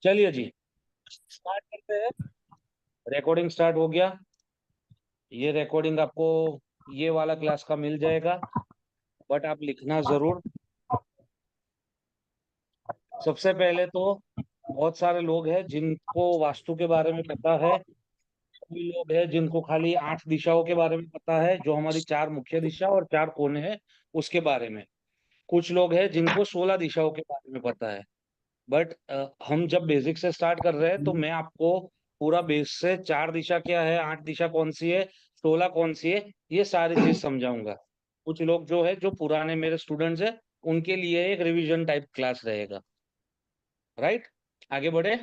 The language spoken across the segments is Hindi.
चलिए जी, स्टार्ट करते हैं। रिकॉर्डिंग स्टार्ट हो गया। ये रिकॉर्डिंग आपको ये वाला क्लास का मिल जाएगा, बट आप लिखना जरूर। सबसे पहले तो बहुत सारे लोग हैं जिनको वास्तु के बारे में पता है। कोई लोग हैं जिनको खाली 8 दिशाओं के बारे में पता है, जो हमारी 4 मुख्य दिशा और 4 कोने हैं उसके बारे में। कुछ लोग हैं जिनको 16 दिशाओं के बारे में पता है। बट हम जब बेसिक से स्टार्ट कर रहे हैं तो मैं आपको पूरा बेस से 4 दिशा क्या है, 8 दिशा कौन सी है, 16 कौन सी है, ये सारी चीज समझाऊंगा। कुछ लोग जो है जो पुराने मेरे स्टूडेंट्स है, उनके लिए एक रिवीजन टाइप क्लास रहेगा। राइट, आगे बढ़े।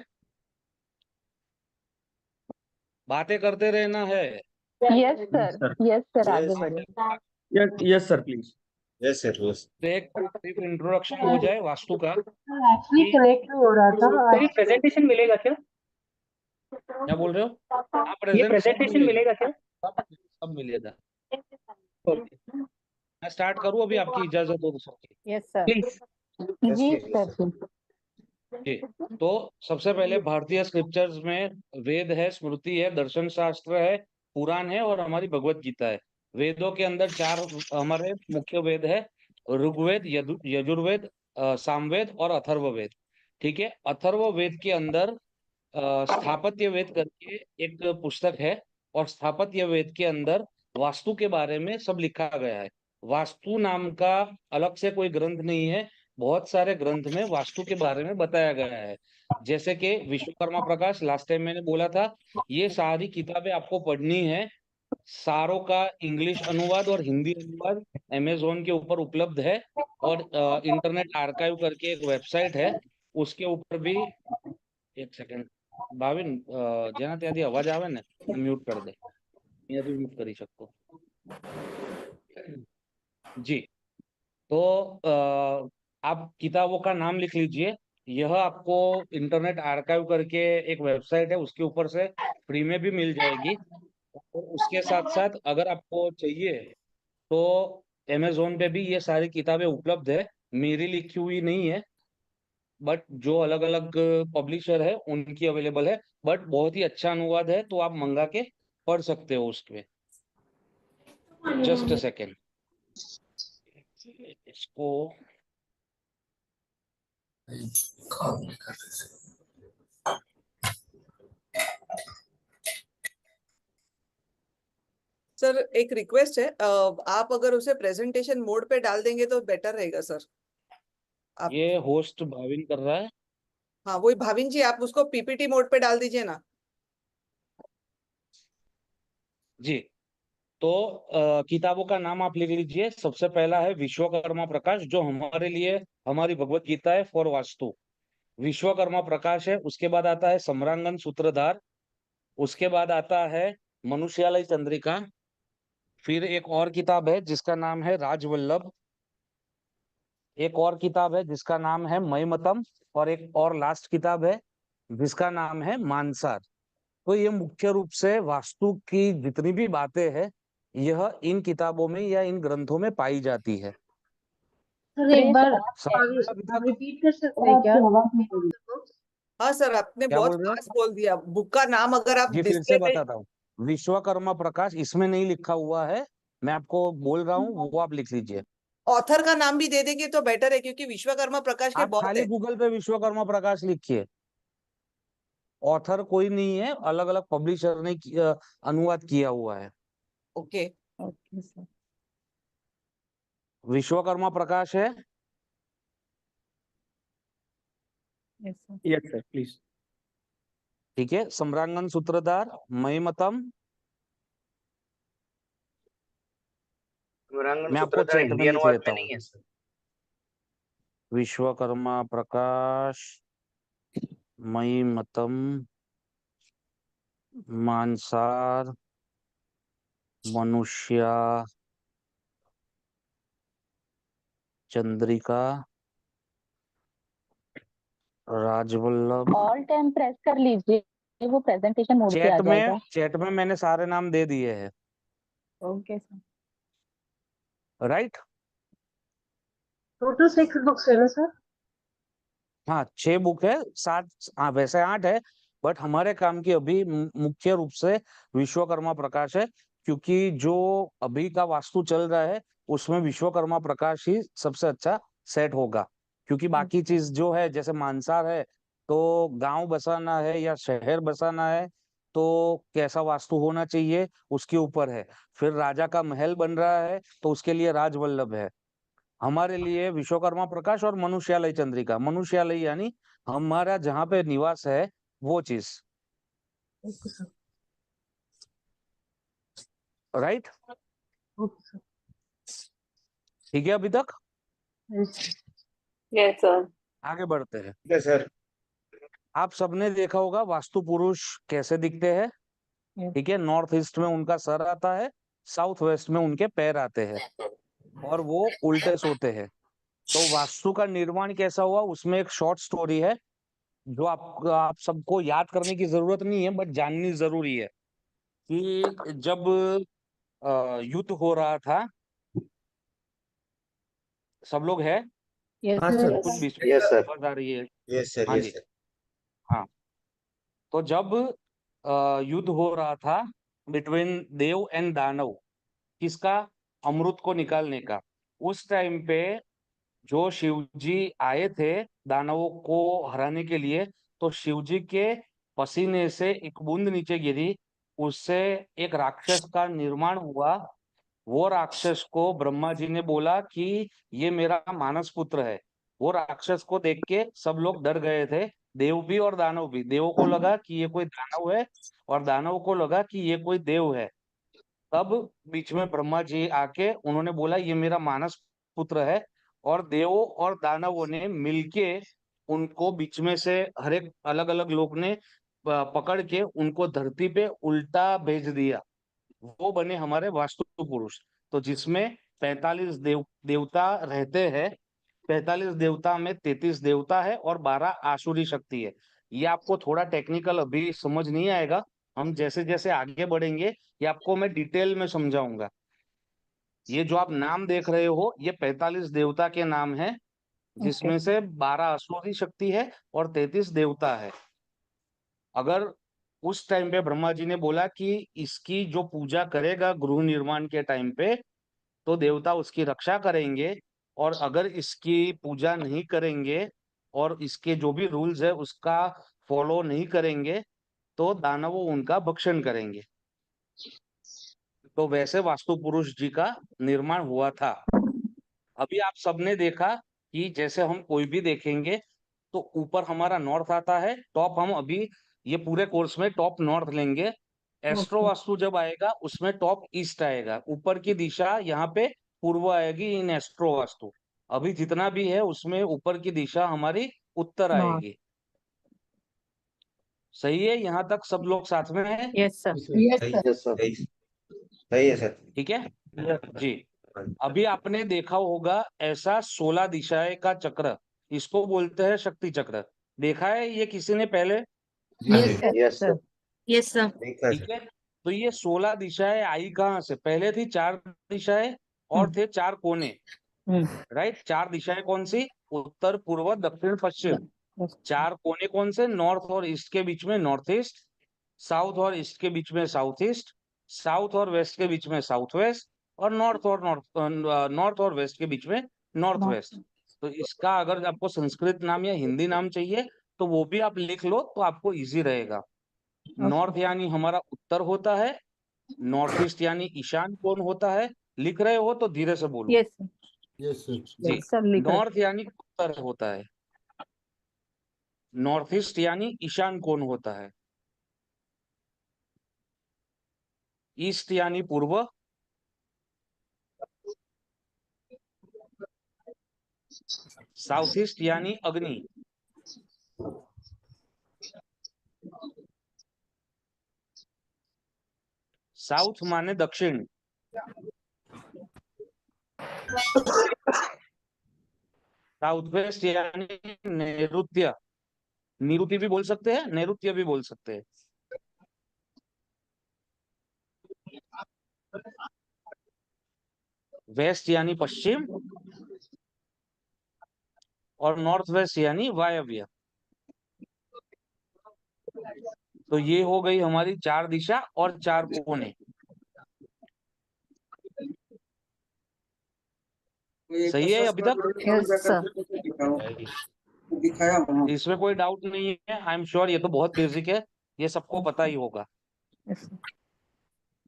बातें करते रहना है। यस सर, यस सर, आगे बढ़िए। Yes yes sir please. Yes sir yes. तो एक इंट्रोडक्शन हो जाए वास्तु का। एक्चुअली कनेक्ट हो रहा था। सर ये प्रेजेंटेशन मिलेगा क्या? क्या बोल रहे हो? हाँ, ये प्रेजेंटेशन मिलेगा क्या? सब मिलेगा। ओके मैं स्टार्ट करूँ अभी, आपकी इजाजत हो तो सबकी। Yes sir, please. जी सर। जी, तो सबसे पहले भारतीय स्क्रिप्चर्स में वेद है, स्मृति है, दर्शन शास्त्र है, पुराण है और हमारी भगवत गीता है। वेदों के अंदर 4 हमारे मुख्य वेद है। ऋग्वेद, यजुर्वेद, सामवेद और अथर्ववेद। ठीक है, अथर्ववेद के अंदर स्थापत्य वेद करके एक पुस्तक है, और स्थापत्य वेद के अंदर वास्तु के बारे में सब लिखा गया है। वास्तु नाम का अलग से कोई ग्रंथ नहीं है। बहुत सारे ग्रंथ में वास्तु के बारे में बताया गया है। जैसे कि विश्वकर्मा प्रकाश, लास्ट टाइम मैंने बोला था, ये सारी किताबें आपको पढ़नी है। सारों का इंग्लिश अनुवाद और हिंदी अनुवाद अमेजोन के ऊपर उपलब्ध है। और इंटरनेट आर्काइव करके एक वेबसाइट है, उसके ऊपर भी। एक सेकंड भाविन, जेना ત્યાંથી અવાજ આવે ને म्यूट कर दे। અહીંયાથી म्यूट કરી શકતો। जी, तो आप किताबों का नाम लिख लीजिए। यह आपको इंटरनेट आर्काइव करके एक वेबसाइट है, उसके ऊपर से फ्री में भी मिल जाएगी। और उसके साथ साथ अगर आपको चाहिए तो अमेजोन पे भी ये सारी किताबें उपलब्ध है। मेरी लिखी हुई नहीं है, बट जो अलग अलग पब्लिशर है उनकी अवेलेबल है। बट बहुत ही अच्छा अनुवाद है, तो आप मंगा के पढ़ सकते हो उसके। जस्ट अ सेकेंड, इसको सर एक रिक्वेस्ट है, आप अगर उसे प्रेजेंटेशन मोड पे डाल देंगे तो बेटर रहेगा सर। आप ये होस्ट भाविन कर रहा है। हाँ वही भाविन जी, आप उसको पीपीटी मोड पे डाल दीजिए ना। जी, तो किताबों का नाम आप लिख लीजिए। सबसे पहला है विश्वकर्मा प्रकाश, जो हमारे लिए हमारी भगवत गीता है फॉर वास्तु। विश्वकर्मा प्रकाश है। उसके बाद आता है सम्रांगन सूत्रधार। उसके बाद आता है मनुष्यालय चंद्रिका। फिर एक और किताब है जिसका नाम है राजवल्लभ। एक और किताब है जिसका नाम है मयमतम। और एक और लास्ट किताब है जिसका नाम है मानसार। तो ये मुख्य रूप से वास्तु की जितनी भी बातें हैं, यह इन किताबों में या इन ग्रंथों में पाई जाती है। सर एक बार अभी आप तक रिपीट कर सकते हैं क्या? हाँ सर, आपने क्या बहुत बोल रहे हो? फास्ट बोल दिया। बुक का नाम अगर आप जी, फिर से डिस्प्ले पे। बताता हूँ। विश्वकर्मा प्रकाश इसमें नहीं लिखा हुआ है, मैं आपको बोल रहा हूँ, वो आप लिख लीजिए। ऑथर का नाम भी दे देंगे तो बेटर है, क्योंकि विश्वकर्मा प्रकाश के आप बहुत खाली है। गूगल पे विश्वकर्मा प्रकाश लिखिए। ऑथर कोई नहीं है, अलग अलग पब्लिशर ने अनुवाद किया हुआ है। Okay. Okay sir. Vishwakarma Prakash है। Yes sir. Yes sir please. ठीक है, सम्रांगन सूत्रधार, मयमतम। मैं आपको सूत्रधार चैट में हिंदी लिख अनुवाद लेता में हूँ। नहीं है sir. Vishwakarma Prakash, Mayamatam, Manasara, Manushya Chandrika, Rajvallabh. All time press कर लीजिए, वो प्रेजेंटेशन मोड पे आ जाएगा। चैट में मैंने सारे नाम दे दिए हैं। Okay sir. Right, total 6 books है ना सर? हाँ 6 बुक है, 7 हाँ वैसे 8 है, बट हमारे काम की अभी मुख्य रूप से विश्वकर्मा प्रकाश है, क्योंकि जो अभी का वास्तु चल रहा है उसमें विश्वकर्मा प्रकाश ही सबसे अच्छा सेट होगा। क्योंकि बाकी चीज जो है जैसे मानसार है, तो गांव बसाना है या शहर बसाना है, तो कैसा वास्तु होना चाहिए उसके ऊपर है। फिर राजा का महल बन रहा है तो उसके लिए राजवल्लभ है। हमारे लिए विश्वकर्मा प्रकाश और मनुष्यालय चंद्रिका, मनुष्यालय यानी हमारा जहाँ पे निवास है वो चीज, okay sir. Right. Okay sir. ठीक है अभी तक, यस सर। आगे बढ़ते हैं। ठीक है सर। आप सबने देखा होगा वास्तु पुरुष कैसे दिखते हैं। Yes. ठीक है, नॉर्थ ईस्ट में उनका सर आता है, साउथ वेस्ट में उनके पैर आते हैं, और वो उल्टे सोते हैं। तो वास्तु का निर्माण कैसा हुआ उसमें एक शॉर्ट स्टोरी है, जो आप सबको याद करने की जरूरत नहीं है बट जाननी जरूरी है। कि जब युद्ध हो रहा था, सब लोग है, Yes. हाँ सर। कुछ बीच में यस सर। आवाज आ रही है। Yes sir. हाँ यस जी, सर। हाँ। तो जब युद्ध हो रहा था बिटवीन देव एंड दानव, किसका, अमृत को निकालने का, उस टाइम पे जो शिव जी आए थे दानवों को हराने के लिए, तो शिव जी के पसीने से एक बूंद नीचे गिरी, उससे एक राक्षस का निर्माण हुआ। वो राक्षस को ब्रह्मा जी ने बोला कि ये मेरा मानस पुत्र है। वो राक्षस को देख के सब लोग डर गए थे, देव भी और दानव भी। देवों को लगा कि ये कोई दानव है, और दानव को लगा कि ये कोई देव है। तब बीच में ब्रह्मा जी आके उन्होंने बोला ये मेरा मानस पुत्र है, और देवों और दानवों ने मिलके उनको बीच में से हर एक अलग अलग लोग ने पकड़ के उनको धरती पे उल्टा भेज दिया। वो बने हमारे वास्तु पुरुष। तो जिसमें 45 देवता रहते हैं, 45 देवता में 33 देवता है और 12 आसुरी शक्ति है। ये आपको थोड़ा टेक्निकल अभी समझ नहीं आएगा, हम जैसे जैसे आगे बढ़ेंगे ये आपको मैं डिटेल में समझाऊंगा। ये जो आप नाम देख रहे हो ये 45 देवता के नाम है, Okay. जिसमें से 12 आसुरी शक्ति है और 33 देवता है। अगर उस टाइम पे ब्रह्मा जी ने बोला कि इसकी जो पूजा करेगा गृह निर्माण के टाइम पे, तो देवता उसकी रक्षा करेंगे, और अगर इसकी पूजा नहीं करेंगे और इसके जो भी रूल्स है उसका फॉलो नहीं करेंगे, तो दानव उनका भक्षण करेंगे। तो वैसे वास्तु पुरुष जी का निर्माण हुआ था। अभी आप सबने देखा कि जैसे हम कोई भी देखेंगे तो ऊपर हमारा नॉर्थ आता है, टॉप हम अभी ये पूरे कोर्स में टॉप नॉर्थ लेंगे। Astro Okay. वास्तु जब आएगा उसमें टॉप ईस्ट आएगा, ऊपर की दिशा यहाँ पे पूर्व आएगी इन एस्ट्रो वास्तु। अभी जितना भी है उसमें ऊपर की दिशा हमारी उत्तर No. आएगी। सही है, यहाँ तक सब लोग साथ में है। Yes sir. Yes, सही sir. है सर। सही है सर। ठीक है जी। अभी आपने देखा होगा ऐसा 16 दिशाएं का चक्र, इसको बोलते हैं शक्ति चक्र। देखा है ये किसी ने पहले? Yes, sir. Yes sir. Yes sir. देखा है ठीक सर। है, तो ये 16 दिशाएं आई कहाँ से? पहले थी 4 दिशाएं और थे 4 कोने, राइट। 4 दिशाएं कौन सी? उत्तर पूर्व दक्षिण पश्चिम। Yes. 4 कोने कौन से? नॉर्थ और ईस्ट के बीच में नॉर्थ ईस्ट, साउथ और ईस्ट के बीच में साउथ ईस्ट, साउथ और वेस्ट के बीच में साउथ वेस्ट, और नॉर्थ और वेस्ट के बीच में नॉर्थ No. वेस्ट। तो इसका अगर आपको संस्कृत नाम या हिंदी नाम चाहिए तो वो भी आप लिख लो तो आपको इजी रहेगा। नॉर्थ यानी हमारा उत्तर होता है, नॉर्थ ईस्ट यानी ईशान कोण होता है। लिख रहे हो तो धीरे से बोलो। Yes sir. Yes, sir. जी, Yes sir. लिखा है। नॉर्थ यानी उत्तर होता है, नॉर्थ ईस्ट यानी ईशान कोण होता है, ईस्ट यानी पूर्व, साउथ ईस्ट यानी अग्नि, साउथ माने दक्षिण, साउथ वेस्ट यानी नैऋत्य, निरुति भी बोल सकते हैं, नैऋत्य भी बोल सकते हैं। वेस्ट यानी पश्चिम, और नॉर्थ वेस्ट यानी वायव्य। तो ये हो गई हमारी 4 दिशा और 4 कोने। सही है अभी तक? Yes sir. इसमें कोई डाउट नहीं है, आई एम श्योर ये तो बहुत बेसिक है, ये सबको पता ही होगा। यस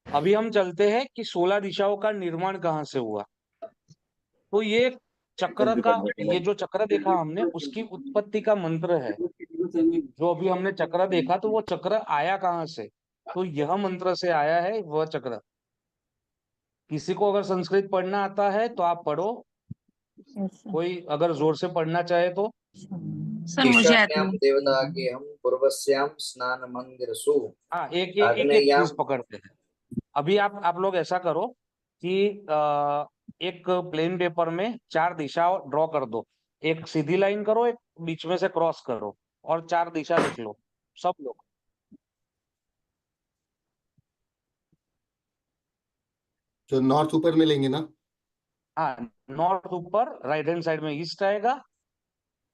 अभी हम चलते हैं कि 16 दिशाओं का निर्माण कहाँ से हुआ। तो ये चक्र का, ये जो चक्र देखा हमने उसकी उत्पत्ति का मंत्र है। जो अभी हमने चक्र देखा तो वो चक्र आया कहाँ से, तो यह मंत्र से आया है वह चक्र। किसी को अगर संस्कृत पढ़ना आता है तो आप पढ़ो, यस कोई अगर जोर से पढ़ना चाहे तो। सर मुझे आती ईशान्यां है। देवतागेहं पूर्वस्यां स्नानमन्दिरसु हाँ, एक आग्नेयां चीज पकड़ते हैं। अभी आप लोग ऐसा करो कि एक प्लेन पेपर में 4 दिशा ड्रॉ कर दो। एक सीधी लाइन करो, एक बीच में से क्रॉस करो और 4 दिशा लिख लो सब लोग। तो नॉर्थ ऊपर में लेंगे ना? हाँ, नॉर्थ ऊपर, राइट हैंड साइड में ईस्ट आएगा,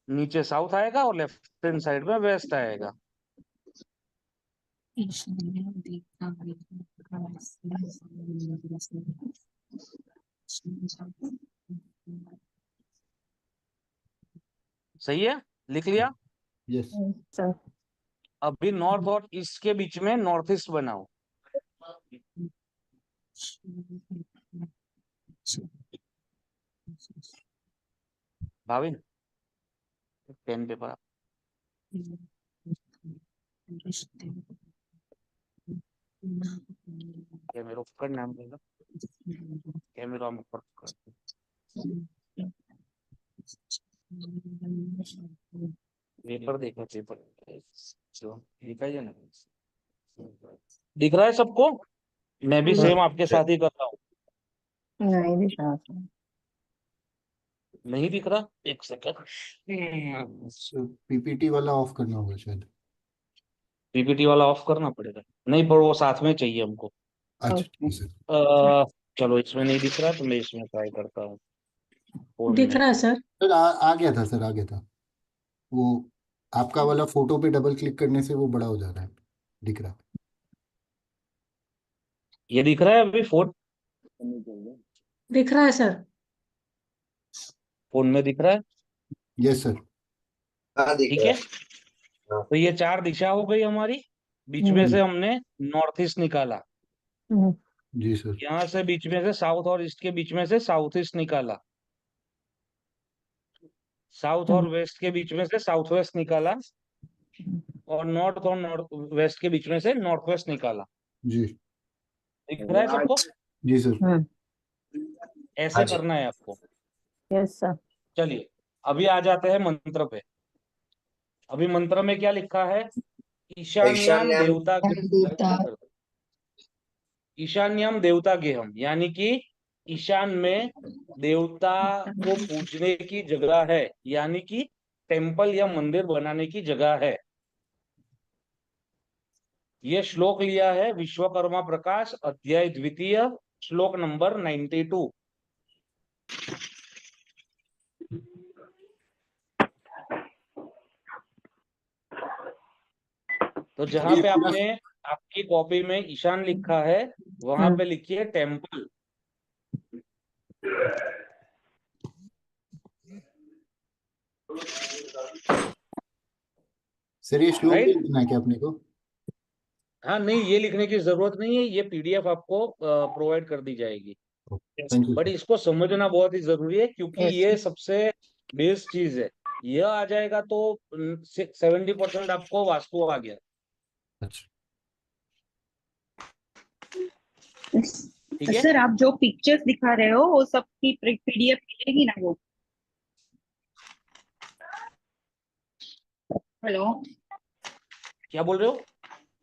नीचे साउथ आएगा और लेफ्ट हैंड साइड में वेस्ट आएगा। सही है, लिख लिया। यस। सर अभी नॉर्थ और ईस्ट के बीच में नॉर्थ ईस्ट बनाओ। भाविन, पेन पेपर आप। कैमरा ऊपर नाम देगा, कैमरा ऊपर कर। पेपर देखो, पेपर जो दिखाइए ना, दिख रहा है सबको? मैं भी हाँ। सेम आपके साथ ही कर रहा हूँ। नहीं दिख रहा सर। नहीं दिख रहा, एक सेकंड। पीपीटी वाला ऑफ करना होगा शायद। पीपीटी वाला ऑफ करना पड़ेगा, नहीं पर वो साथ में चाहिए हमको। अच्छा ठीक है सर। चलो, इसमें नहीं दिख रहा तो मैं इसमें ट्राई करता हूँ, फोन दिख में। रहा है सर। सर आ गया था सर, आ गया था। वो आपका वाला फोटो पे डबल क्लिक करने से वो बड़ा हो जा रहा है, दिख रहा है। ये दिख रहा है अभी फोन? दिख रहा है सर। फोन में दिख रहा है? Yes sir. हाँ दिख ठीक रहा है, है। हाँ तो ये 4 दिशा हो गई हमारी। बीच में हम्म, से हमने नॉर्थ ईस्ट निकाला, हम्म, जी सर। यहाँ से बीच में से साउथ और ईस्ट के बीच में से साउथ ईस्ट निकाला, साउथ और वेस्ट के बीच में से साउथ वेस्ट निकाला, और नॉर्थ वेस्ट के बीच में से नॉर्थ वेस्ट निकाला। जी। दिख रहा है सबको? जी सर। हम्म, ऐसे हाँ जी। करना है आपको। Yes sir. चलिए, अभी आ जाते हैं मंत्र पे। अभी मंत्र में क्या लिखा है? ईशान्याम ईशान्यां देवता ईशान्यम देवता गेहम, यानी कि ईशान में देवता को पूजने की जगह है, यानी कि टेम्पल या मंदिर बनाने की जगह है। ये श्लोक लिया है विश्वकर्मा प्रकाश अध्याय 2, श्लोक नंबर 92। तो जहां ये पे पूरा आपने आपकी कॉपी में ईशान लिखा है, वहां पे लिखिए टेम्पल। सर ये श्लोक भी राइट? लिखना है क्या अपने को? हाँ, नहीं, ये लिखने की जरूरत नहीं है, ये पीडीएफ आपको प्रोवाइड कर दी जाएगी। Thank you but sir. इसको समझना बहुत ही जरूरी है, क्योंकि यस ये सबसे बेस्ट चीज है। ये आ जाएगा तो 70% आपको वास्तु आ गया। अच्छा। ठीक है, सर आप जो पिक्चर्स दिखा रहे हो वो सब की पीडीएफ मिलेगी ना वो? हेलो, क्या बोल रहे हो?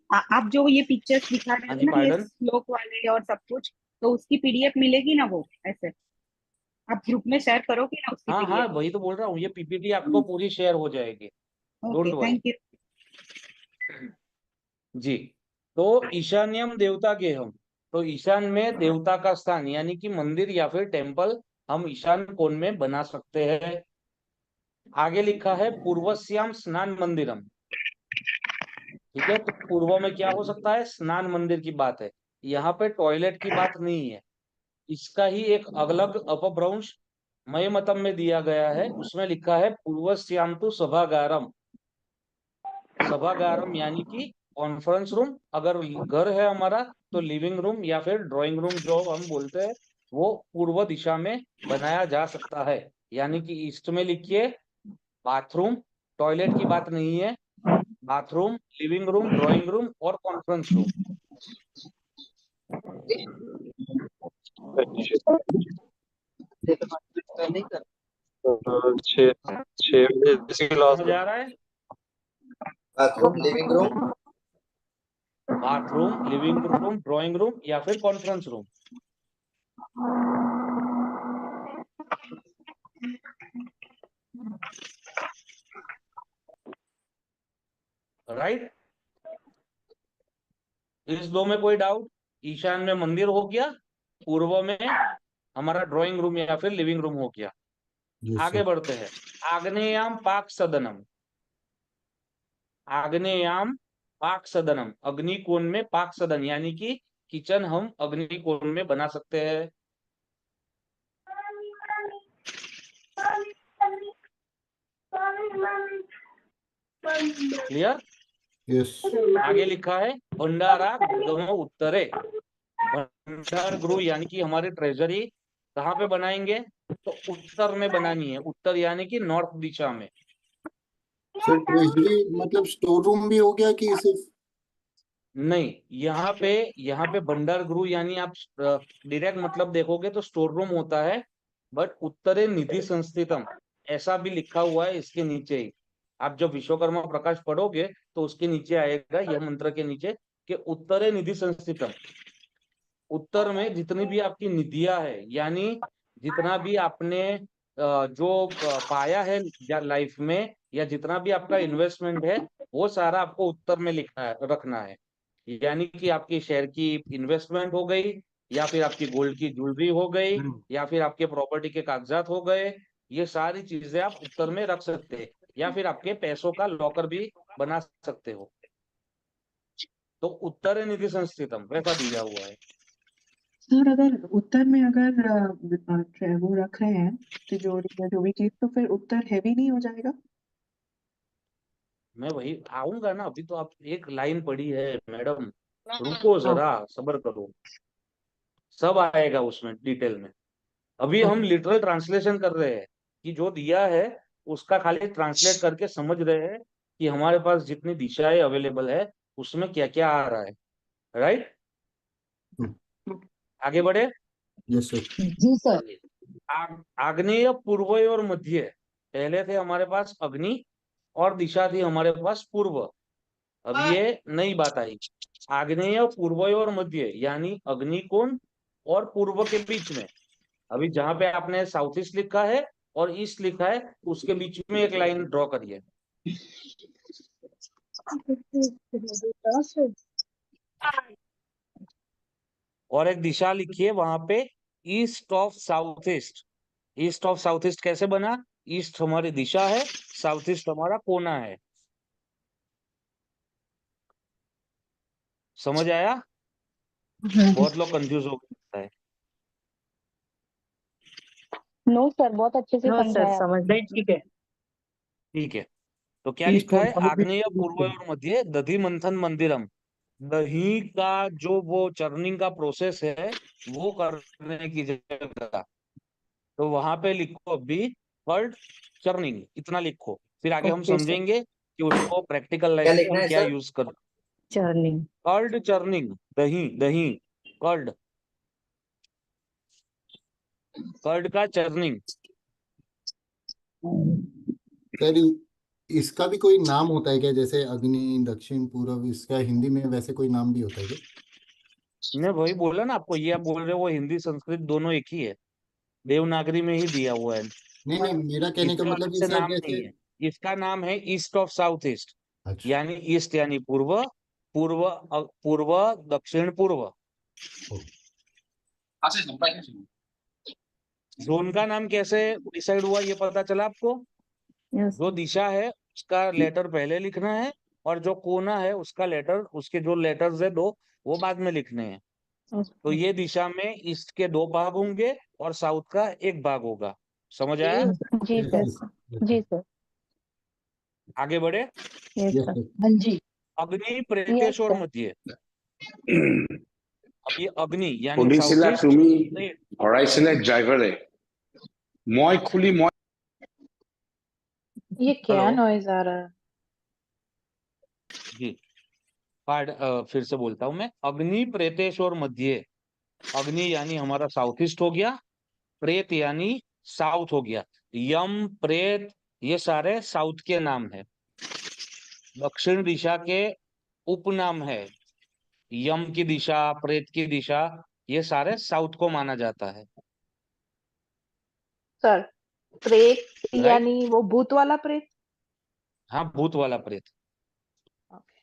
आप जो ये पिक्चर्स दिखा रहे हाँ हो जी, ना, ये पार्डन। श्लोक वाले और सब कुछ, तो उसकी पीडीएफ मिलेगी ना वो? ऐसे आप ग्रुप में शेयर करोगे ना उसकी हाँ हाँ, पीडीएफ? वही तो बोल रहा हूँ, ये पीपीटी आपको पूरी शेयर हो जाएगी, okay, don't worry. Thank you. जी, तो ईशान्यम देवता गेहम, तो ईशान में देवता का स्थान यानी कि मंदिर या फिर टेम्पल हम ईशान कोण में बना सकते हैं। आगे लिखा है पूर्वस्याम स्नान मंदिरम। ठीक है, तो पूर्व में क्या हो सकता है? स्नान मंदिर की बात है, यहाँ पे टॉयलेट की बात नहीं है। इसका ही एक अलग अपभ्रंश मय मतम में दिया गया है, उसमें लिखा है पूर्वस्याम तो सभागारम। सभागारम यानी कि कॉन्फ्रेंस रूम। अगर घर है हमारा तो लिविंग रूम या फिर ड्राइंग रूम जो हम बोलते हैं, वो पूर्व दिशा में बनाया जा सकता है। यानी कि ईस्ट में लिखिए बाथरूम, टॉयलेट की बात नहीं है। Bathroom, living room, drawing room और कॉन्फ्रेंस रूम। छः बजे से क्लास समझ आ रहा है? Bathroom, living room, bathroom, living room, drawing room या फिर कॉन्फ्रेंस रूम। राइट? इस दो में कोई डाउट? ईशान में मंदिर हो गया, पूर्व में हमारा ड्राइंग रूम या फिर लिविंग रूम हो गया। यस आगे सर। बढ़ते हैं। आग्नेयाम पाक सदनम। आग्नेयाम पाक सदनम, अग्निकोण में पाक सदन यानी कि किचन हम अग्निकोण में बना सकते हैं। क्लियर? यस आगे लिखा है भंडारा गृह उत्तरे। भंडार गृह यानी कि हमारी ट्रेजरी कहाँ पे बनाएंगे? तो उत्तर में बनानी है। उत्तर यानी कि नॉर्थ दिशा में। सर, ट्रेजरी मतलब स्टोर रूम भी हो गया कि सिर्फ? नहीं, यहाँ पे भंडार गृह यानी आप डायरेक्ट मतलब देखोगे तो स्टोर रूम होता है, बट उत्तरे निधि संस्थितम ऐसा भी लिखा हुआ है इसके नीचे ही। आप जब विश्वकर्मा प्रकाश पढ़ोगे तो उसके नीचे आएगा, यह मंत्र के नीचे, कि उत्तरे निधि संस्थितम। उत्तर में जितनी भी आपकी निधियां है, यानी जितना भी आपने जो पाया है लाइफ में, या जितना भी आपका इन्वेस्टमेंट है, वो सारा आपको उत्तर में लिखना है, रखना है। यानी कि आपकी शेयर की इन्वेस्टमेंट हो गई, या फिर आपकी गोल्ड की ज्वेलरी हो गई, या फिर आपके प्रॉपर्टी के कागजात हो गए, ये सारी चीजें आप उत्तर में रख सकते हैं। या फिर आपके पैसों का लॉकर भी बना सकते हो। तो उत्तर निधि संस्थितम वैसा दिया हुआ है। सर अगर उत्तर में अगर वो रख रहे हैं तिजोरी या जो भी चीज, तो फिर उत्तर हैवी नहीं हो जाएगा? मैं वही आऊंगा ना, अभी तो आप एक लाइन पढ़ी है मैडम, रुको जरा, सब्र करो, सब आएगा उसमें डिटेल में। अभी हम लिटरल ट्रांसलेशन कर रहे हैं कि जो दिया है उसका खाली ट्रांसलेट करके समझ रहे हैं कि हमारे पास जितनी दिशाएं अवेलेबल है उसमें क्या क्या आ रहा है। राइट? आगे बढ़े। Yes sir. जी सर। आग्नेय, पूर्व और मध्य। पहले थे हमारे पास अग्नि और दिशा थी हमारे पास पूर्व। अब ये नई बात आई, आग्नेय, पूर्व और मध्य, यानी अग्निकोण और पूर्व के बीच में। अभी जहां पे आपने साउथ ईस्ट लिखा है और ईस्ट लिखा है, उसके बीच में एक लाइन ड्रॉ करिए। और एक दिशा लिखिए वहां पे, east of south east. East of south east कैसे बना? ईस्ट हमारी दिशा है, साउथ ईस्ट हमारा कोना है। समझ आया? बहुत लोग कंफ्यूज हो गए है। नो सर, बहुत अच्छे से नो सर, समझाया आपने। समझ नहीं, ठीक है। ठीक है, तो क्या ईस्ट लिखा और है? समुद्र आग्नेय, के बीच पूर्व और मध्य दधि मंथन मंदिरम। दही का जो वो चर्निंग का प्रोसेस है वो करने की जगह, तो वहां पे लिखो अभी कर्ड चर्निंग, इतना लिखो। फिर आगे हम ओके सर। समझेंगे कि उसको प्रैक्टिकल क्या लाइफ में लिखना हम है क्या सर? यूज कर। चर्निंग। कर्ड चर्निंग, दही, दही, कर्ड, कर्ड का चर्निंग। सर, इसका भी कोई नाम होता है क्या? जैसे अग्नि, दक्षिण, पूर्व, इसका हिंदी में वैसे कोई नाम भी होता है क्या? मैं वही बोला ना आपको, ये आप बोल रहे हो वो हिंदी संस्कृत दोनों एक ही है, देवनागरी में ही दिया हुआ है। नहीं नहीं, मेरा कहने का इसका मतलब अलग कि से सर नाम नहीं जैसे। है। इसका नाम है ईस्ट ऑफ साउथ ईस्ट, अच्छा। यानी ईस्ट यानी पूर्व, पूर्व पूर्व, दक्षिण पूर्व। जोन का नाम कैसे डिसाइड हुआ ये पता चला आपको? Yes. जो दिशा है उसका लेटर पहले लिखना है, और जो कोना है उसका लेटर, उसके जो लेटर्स है दो, वो बाद में लिखने हैं। तो Okay. ये दिशा में ईस्ट के 2 भाग होंगे और साउथ का 1 भाग होगा। समझ आया? जी Yes, सर, yes, जी सर, आगे बढ़े। Yes yes, sir, yes. हाँ जी। अग्नि यस प्रेतेश्वर सर, मध्य। अब ये अग्नि यानी সুধিছিলা साउथ ईस्ट। তুমি হৰাইছিলে ড্ৰাইভাৰে মই খুলি মই ये क्या हेलो नॉइज आ रहा है? जी, फिर से बोलता हूं मैं। अग्नि प्रेतेश्वर मध्य। अग्नि यानी हमारा साउथ ईस्ट हो गया, प्रेत यानी साउथ हो गया। यम, प्रेत, ये सारे साउथ के नाम है। दक्षिण दिशा के उपनाम है। यम की दिशा, प्रेत की दिशा, ये सारे साउथ को माना जाता है। सर, प्रेत राइट? यानी वो भूत वाला प्रेत? हाँ, भूत वाला प्रेत। ओके,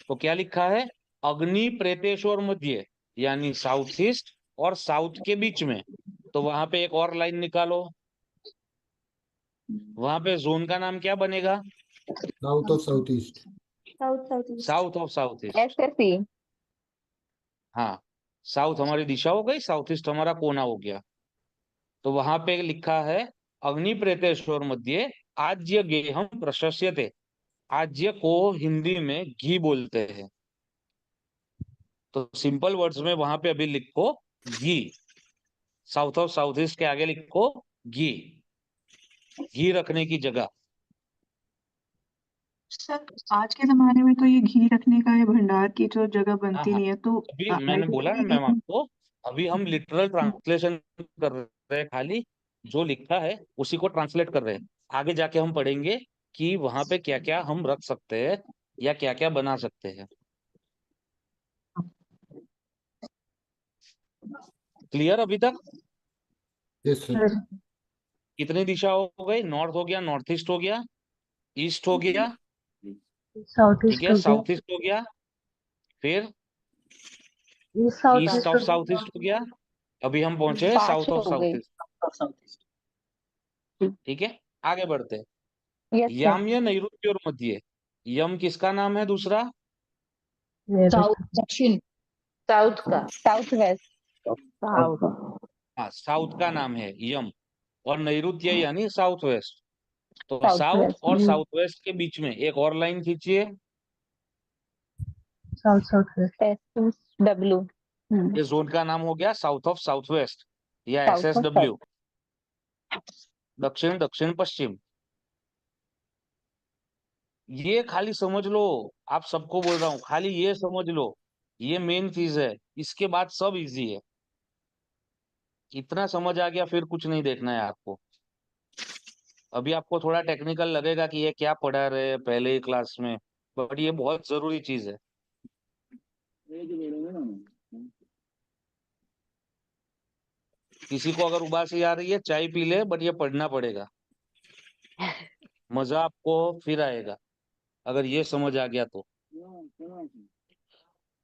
तो क्या लिखा है? अग्नि प्रेतेश्वर मध्य यानी साउथ ईस्ट और साउथ के बीच में। तो वहां पे एक और लाइन निकालो। वहां पे जोन का नाम क्या बनेगा? South of southeast. South of south east. SSC. हाँ, साउथ हमारी दिशा हो गई, साउथ ईस्ट हमारा कोना हो गया। तो वहां पे लिखा है अग्नि प्रेतेश्वर मध्य आज्य गेहम प्रशस्यते। आज्य को हिंदी में घी बोलते हैं। तो सिंपल वर्ड्स में वहां पे अभी लिखो घी। साउथ ऑफ साउथ ईस्ट के आगे लिखो घी। घी रखने की जगह। सर आज के जमाने में तो ये घी रखने का है भंडार की जो जगह हाँ बनती हाँ, नहीं है, तो अभी मैंने बोला ना मैम आपको, अभी हम लिटरल ट्रांसलेशन कर रहे हैं, खाली जो लिखा है उसी को ट्रांसलेट कर रहे हैं। आगे जाके हम पढ़ेंगे कि वहां पे क्या क्या हम रख सकते हैं या क्या क्या बना सकते हैं। क्लियर अभी तक? Yes, sir. कितनी दिशा हो गई? नॉर्थ हो गया, नॉर्थ ईस्ट हो गया, ईस्ट हो गया, साउथ ठीक है, साउथ ईस्ट हो गया, फिर ईस्ट ऑफ साउथ ईस्ट हो गया। अभी हम पहुंचे 5 साउथ ऑफ हो साउथ गई। ईस्ट। ठीक है, आगे बढ़ते हैं। यस सर, याम्य नैऋत्य और मध्य। यम किसका नाम है दूसरा? साउथ दक्षिण। साउथ का, साउथ वेस्ट, साउथ। हाँ, साउथ का नाम है यम, और नैऋत्य यानी साउथ वेस्ट। तो साउथ साउथ वेस्ट, और साउथ वेस्ट के बीच में एक और लाइन खींचिए। South south west, S W, ये जोन का नाम हो गया साउथ ऑफ साउथ वेस्ट या साउथ ऑफ SSW, दक्षिण दक्षिण पश्चिम। ये खाली समझ लो, आप सबको बोल रहा हूँ, खाली ये समझ लो, ये मेन चीज है। इसके बाद सब इजी है। इतना समझ आ गया, फिर कुछ नहीं देखना है आपको। अभी आपको थोड़ा टेक्निकल लगेगा कि ये क्या पढ़ा रहे हैं पहले ही क्लास में, बट ये बहुत जरूरी चीज है। किसी को अगर उबासी आ रही है चाय पी ले, बट ये पढ़ना पड़ेगा। मजा आपको फिर आएगा अगर ये समझ आ गया तो।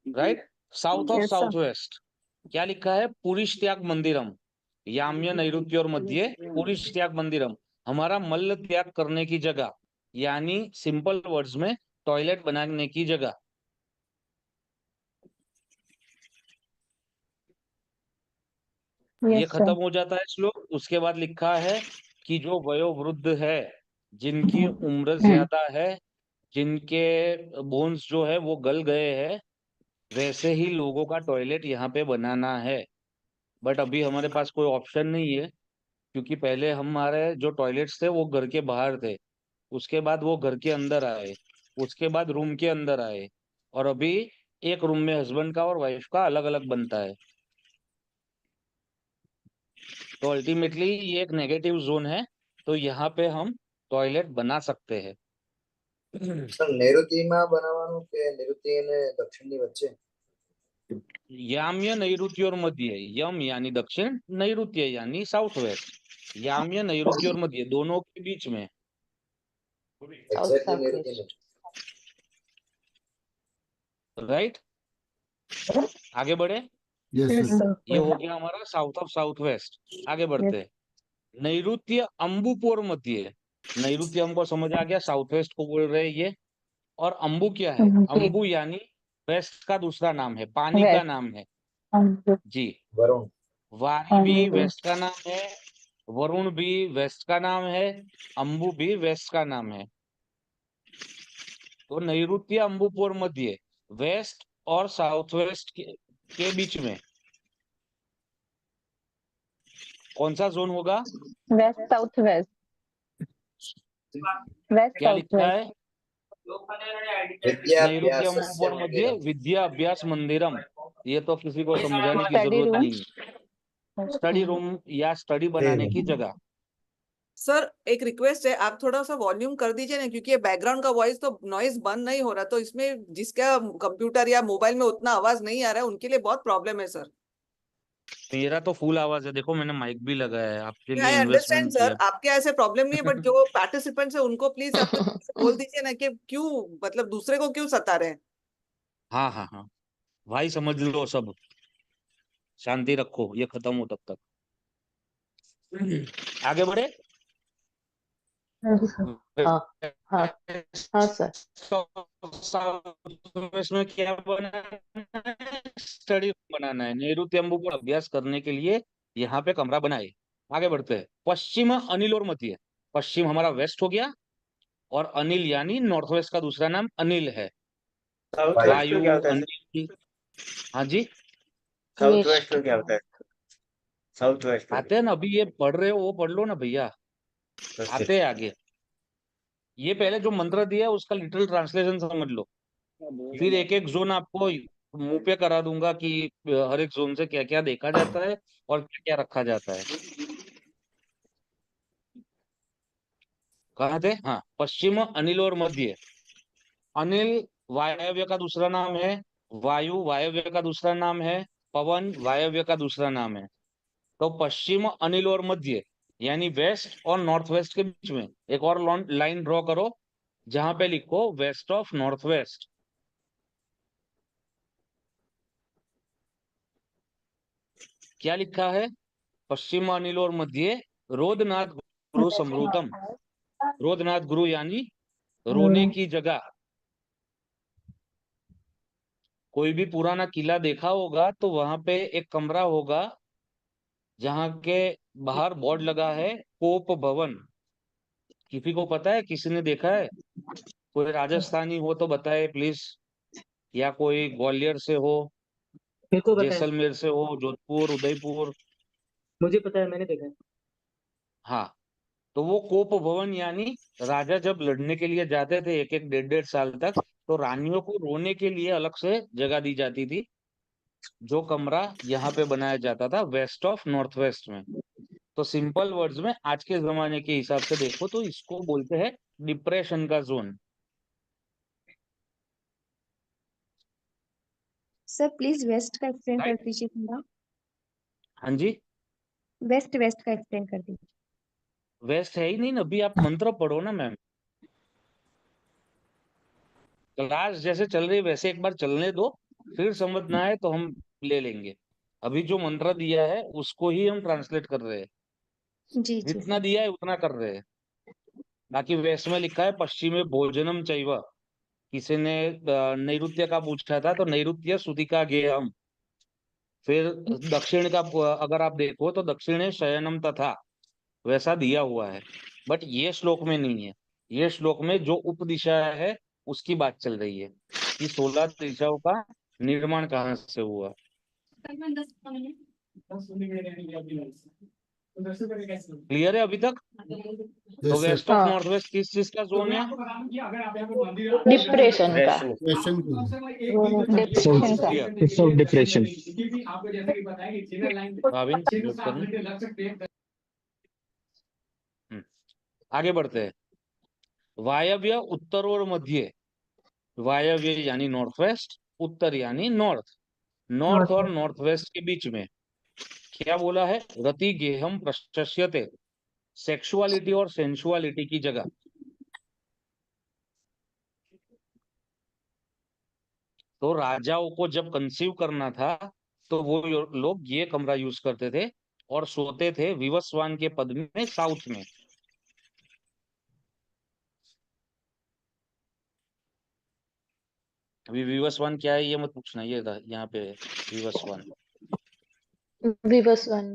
Right? South of yes sir, south west क्या लिखा है? पुरीश त्याग मंदिरम। याम्य नैऋत्य और मध्य पुरीश त्याग मंदिरम, हमारा मल्ल त्याग करने की जगह, यानी सिंपल वर्ड्स में टॉयलेट बनाने की जगह। ये यस खत्म सर, हो जाता है श्लोक। उसके बाद लिखा है कि जो वयोवृद्ध है, जिनकी उम्र ज्यादा है, जिनके बोन्स जो है वो गल गए हैं, वैसे ही लोगों का टॉयलेट यहाँ पे बनाना है। बट अभी हमारे पास कोई ऑप्शन नहीं है, क्योंकि पहले हमारे जो टॉयलेट्स थे वो घर के बाहर थे, उसके बाद वो घर के अंदर आए, उसके बाद रूम के अंदर आए, और अभी एक रूम में हस्बैंड का और वाइफ का अलग अलग बनता है। तो अल्टीमेटली ये एक नेगेटिव जोन है, तो यहाँ पे हम टॉयलेट बना सकते हैं। સર નૈઋત્યમાં બનાવવાનું કે નૈઋત્ય અને દક્ષિણની વચ્ચે? याम्य नैऋत्य और मध्य। यम यानी दक्षिण, नैऋत्य यानी साउथ वेस्ट। याम्य नैऋत्य और मध्य दोनों के बीच में। એક્ઝેક્ટલી નૈઋત્ય નથી। राइट? आगे बढ़े। Yes, yes sir. सर, ये हो गया हमारा साउथ ऑफ साउथ वेस्ट। आगे बढ़ते हैं। नैऋत्य अंबुपुर मध्य। नैऋत्य हमको समझ आ गया, साउथ वेस्ट को बोल रहे हैं ये। और अंबु क्या है? जी अंबु यानी वेस्ट का दूसरा नाम है, पानी का वेस्ट नाम है अम्बु जी। वरुण। वारी भी अम्बु वेस्ट का नाम है, वरुण भी वेस्ट का नाम है, अंबु भी वेस्ट का नाम है। तो नैऋत्य अंबुपुर मध्य, वेस्ट और साउथ वेस्ट के बीच में कौन सा जोन होगा? वेस्ट साउथ वेस्ट वेस्ट क्या साउथ लिखा वेस्ट है? नैऋत्य विद्याभ्यासस्य अंबुपुर मध्य मंदिरम। विद्या अभ्यास मंदिरम। ये तो किसी को समझाने की स्टडी जरूरत रूम नहीं है। स्टडी रूम या स्टडी बनाने की जगह। सर एक रिक्वेस्ट है, आप थोड़ा सा वॉल्यूम कर दीजिए ना, क्योंकि ये बैकग्राउंड का वॉइस तो नॉइज बंद नहीं हो रहा, तो इसमें जिसका कंप्यूटर या मोबाइल में उतना आवाज नहीं आ रहा है उनके लिए बहुत प्रॉब्लम है सर। मेरा तो फुल आवाज है, देखो मैंने माइक भी लगाया है, आपके आई लिए अंडरस्टैंड इन्वेस्टमेंट सर, किया। आपके ऐसे प्रॉब्लम नहीं है, बट जो पार्टिसिपेंट्स है उनको प्लीज आप बोल दीजिए ना कि क्यों, मतलब दूसरे को क्यों सता रहे हैं। हाँ हाँ हाँ, भाई समझ लो सब, शांति रखो, ये खत्म हो तब तक। आगे बढ़े। हाँ हाँ हाँ सर। इसमें क्या बनाना है? स्टडी बनाना है। नैऋत्य अंबु पर अभ्यास करने के लिए यहाँ पे कमरा बनाए। आगे बढ़ते हैं। पश्चिम अनिल और मध्य। पश्चिम हमारा वेस्ट हो गया, और अनिल यानी नॉर्थ वेस्ट का दूसरा नाम अनिल है। साउथ वेस्ट वायु में क्या होता है? अनिल। हाँ जी, साउथ वेस्ट वेस्ट में क्या होता है? साउथ वेस्ट में। आते हैं ना, अभी ये पढ़ रहे हो वो पढ़ लो ना भैया, आते हैं आगे। ये पहले जो मंत्र दिया है उसका लिटिल ट्रांसलेशन समझ लो, फिर एक एक जोन आपको मुंह पे करा दूंगा कि हर एक जोन से क्या क्या देखा जाता है और क्या क्या रखा जाता है। कहाँ थे? हाँ, पश्चिम अनिल और मध्य। अनिल वायव्य का दूसरा नाम है, वायु वायव्य का दूसरा नाम है, पवन वायव्य का दूसरा नाम है। तो पश्चिम अनिल और मध्य यानी वेस्ट और नॉर्थ वेस्ट के बीच में एक और लाइन ड्रॉ करो, जहां पे लिखो वेस्ट ऑफ नॉर्थ वेस्ट। क्या लिखा है? पश्चिम अनिल और मध्य रोदनाथ गुरु समृतम। रोदनाथ गुरु यानी रोने की जगह। कोई भी पुराना किला देखा होगा तो वहां पे एक कमरा होगा जहाँ के बाहर बोर्ड लगा है पोप भवन। किसी को पता है? किसी ने देखा है? कोई राजस्थानी हो तो बताए प्लीज, या कोई ग्वालियर से हो, मेरे को पता है, जैसलमेर से हो, जोधपुर, उदयपुर। मुझे पता है, मैंने देखा है। हाँ, तो वो कोप भवन यानी राजा जब लड़ने के लिए जाते थे एक एक डेढ़ डेढ़ साल तक, तो रानियों को रोने के लिए अलग से जगह दी जाती थी, जो कमरा यहाँ पे बनाया जाता था वेस्ट ऑफ नॉर्थ वेस्ट में। तो सिंपल वर्ड्स में आज के जमाने के हिसाब से देखो तो इसको बोलते हैं डिप्रेशन का जोन। सर प्लीज वेस्ट का एक्सप्लेन कर राइट। दीजिए थोड़ा। हाँ जी, वेस्ट वेस्ट का एक्सप्लेन कर दीजिए। वेस्ट है ही नहीं ना, अभी आप मंत्र पढ़ो ना मैम। क्लास जैसे चल रही है वैसे एक बार चलने दो, फिर समझना है तो हम ले लेंगे। अभी जो मंत्र दिया है उसको ही हम ट्रांसलेट कर रहे हैं, जी जी जितना सर। दिया है उतना कर रहे हैं। बाकी वेस्ट में लिखा है पश्चिमे भोजनम चैव। किसी ने नैऋत्य का पूछा था तो नैऋत्य सुतिका गेहम। फिर दक्षिण का अगर आप देखो तो दक्षिणे शयनम तथा, वैसा दिया हुआ है। बट ये श्लोक में नहीं है। ये श्लोक में जो उपदिशा है उसकी बात चल रही है कि 16 दिशाओं का निर्माण कहाँ से हुआ। क्लियर है अभी तक? तो यस सर। वेस्ट ऑफ हाँ नॉर्थ वेस्ट किस चीज का जोन है? डिप्रेशन का क्वेश्चन डिप्रेशन का clear. It's of depression. Bhavin mute करना। आगे बढ़ते हैं। वायव्य उत्तर और मध्य। वायव्य यानी नॉर्थ वेस्ट, उत्तर यानी नॉर्थ। नॉर्थ और नॉर्थ वेस्ट के बीच में क्या बोला है? रति गेहम प्रशस्यते, सेक्सुअलिटी और सेंसुअलिटी की जगह। तो राजाओं को जब कंसीव करना था तो वो लोग ये कमरा यूज करते थे, और सोते थे विवस्वान के पद में साउथ में। अभी विवस्वान क्या है ये मत पूछना, ये यहाँ पे है विवस्वान। विवस्वान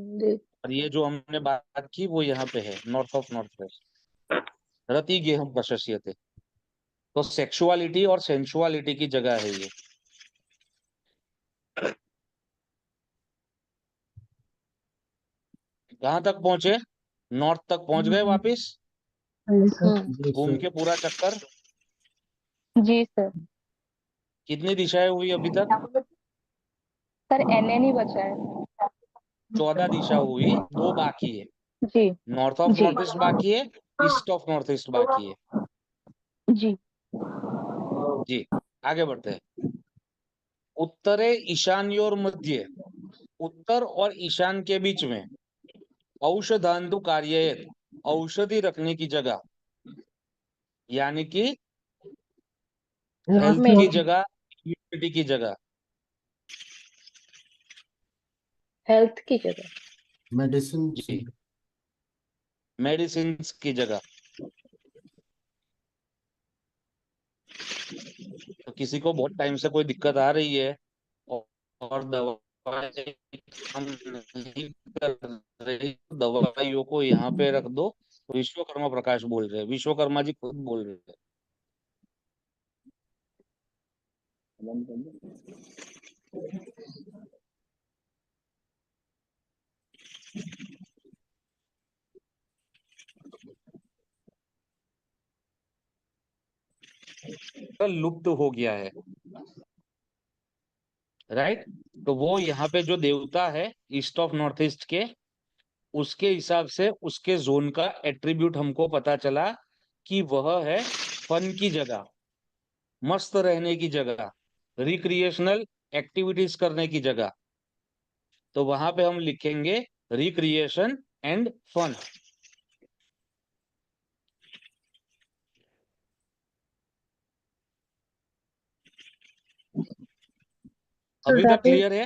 और ये जो हमने बात की वो यहाँ पे है नॉर्थ ऑफ नॉर्थ वेस्ट। रति गेहम प्रशस्यते, तो सेक्सुअलिटी और सेंसुअलिटी की जगह है ये। कहाँ तक पहुंचे? नॉर्थ तक पहुंच गए वापिस, घूम के पूरा चक्कर। जी सर। कितनी दिशाएं हुई अभी तक? सर NN ही बचा है। 14 दिशा हुई, 2 बाकी है। जी नॉर्थ ऑफ जी नॉर्थ ईस्ट बाकी है, ईस्ट ऑफ नॉर्थ ईस्ट बाकी है। जी जी आगे बढ़ते हैं। उत्तरे ईशान्योर मध्य, उत्तर और ईशान के बीच में औषधांतु कार्ययत, औषधि रखने की जगह, यानी कि हेल्थ की जगह, इम्यूनिटी की जगह। हेल्थ की जगह मेडिसिन जी मेडिसिन की जगह। तो किसी को बहुत टाइम से कोई दिक्कत आ रही है और दवाई हम नहीं कर रही, दवाइयों को यहाँ पे रख दो। तो विश्वकर्मा प्रकाश बोल रहे हैं, विश्वकर्मा जी खुद बोल रहे हैं। तो लुप्त हो गया है, राइट। तो वो यहाँ पे जो देवता है ईस्ट ऑफ नॉर्थ ईस्ट के, उसके हिसाब से उसके जोन का एट्रीब्यूट हमको पता चला कि वह है फन की जगह, मस्त रहने की जगह, रिक्रिएशनल एक्टिविटीज करने की जगह। तो वहां पे हम लिखेंगे रिक्रिएशन एंड फन। अभी तक क्लियर है?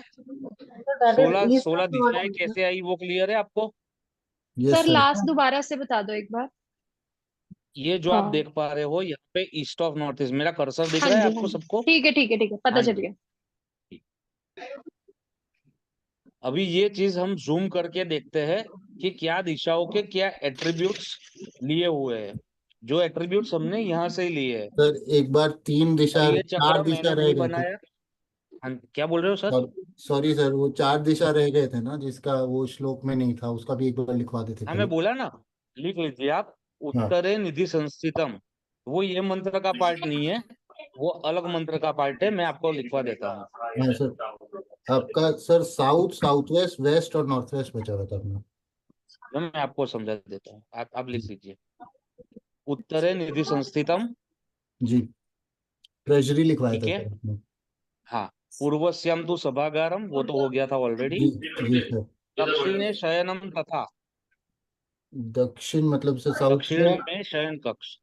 16 दिशाएं कैसे आई वो क्लियर है आपको? Yes sir sir. लास्ट दोबारा से बता दो एक बार। ये जो आप हाँ देख पा रहे हो यहाँ पे ईस्ट ऑफ नॉर्थ ईस्ट, मेरा कर्सर दिख हाँ रहा है जी हाँ आपको जी, सबको? ठीक है ठीक है ठीक है, पता हाँ चल जी। गया। अभी ये चीज हम जूम करके देखते हैं कि क्या दिशाओं के क्या एट्रीब्यूट्स लिए हुए हैं। जो एट्रीब्यूट्स हमने यहाँ से ही लिए हैं। सर एक बार 3 और दिशा ये 4 चक्र दिशा मैंने रह नहीं गए थे। बनाया। हाँ, क्या बोल रहे हो सर? और सॉरी सर, वो 4 दिशा रह गए थे ना, जिसका वो श्लोक में नहीं था, उसका भी एक बार लिखवा देते हाँ पहले। मैं बोला ना, लिख लीजिए आप। हाँ उत्तरे निधि संस्थितम, वो ये मंत्र का पार्ट नहीं है, वो अलग मंत्र का पार्ट है, मैं आपको लिखवा देता हूँ। हाँ सर। आपका sir south, south west, west और नॉर्थ वेस्ट बचा हुआ था अपना। मैं आपको समझा देता हूँ, आप लिख लीजिए। उत्तरे निधि संस्थितम, जी ट्रेजरी लिखवाया ठीक था है। सर आपने। हाँ, पूर्वस्याम तु सभागारम, वो तो हो गया था ऑलरेडी। जी जी सर। दक्षिणे शयनम तथा, दक्षिण मतलब सर साउथ दक्षिण का। में शयन कक्ष।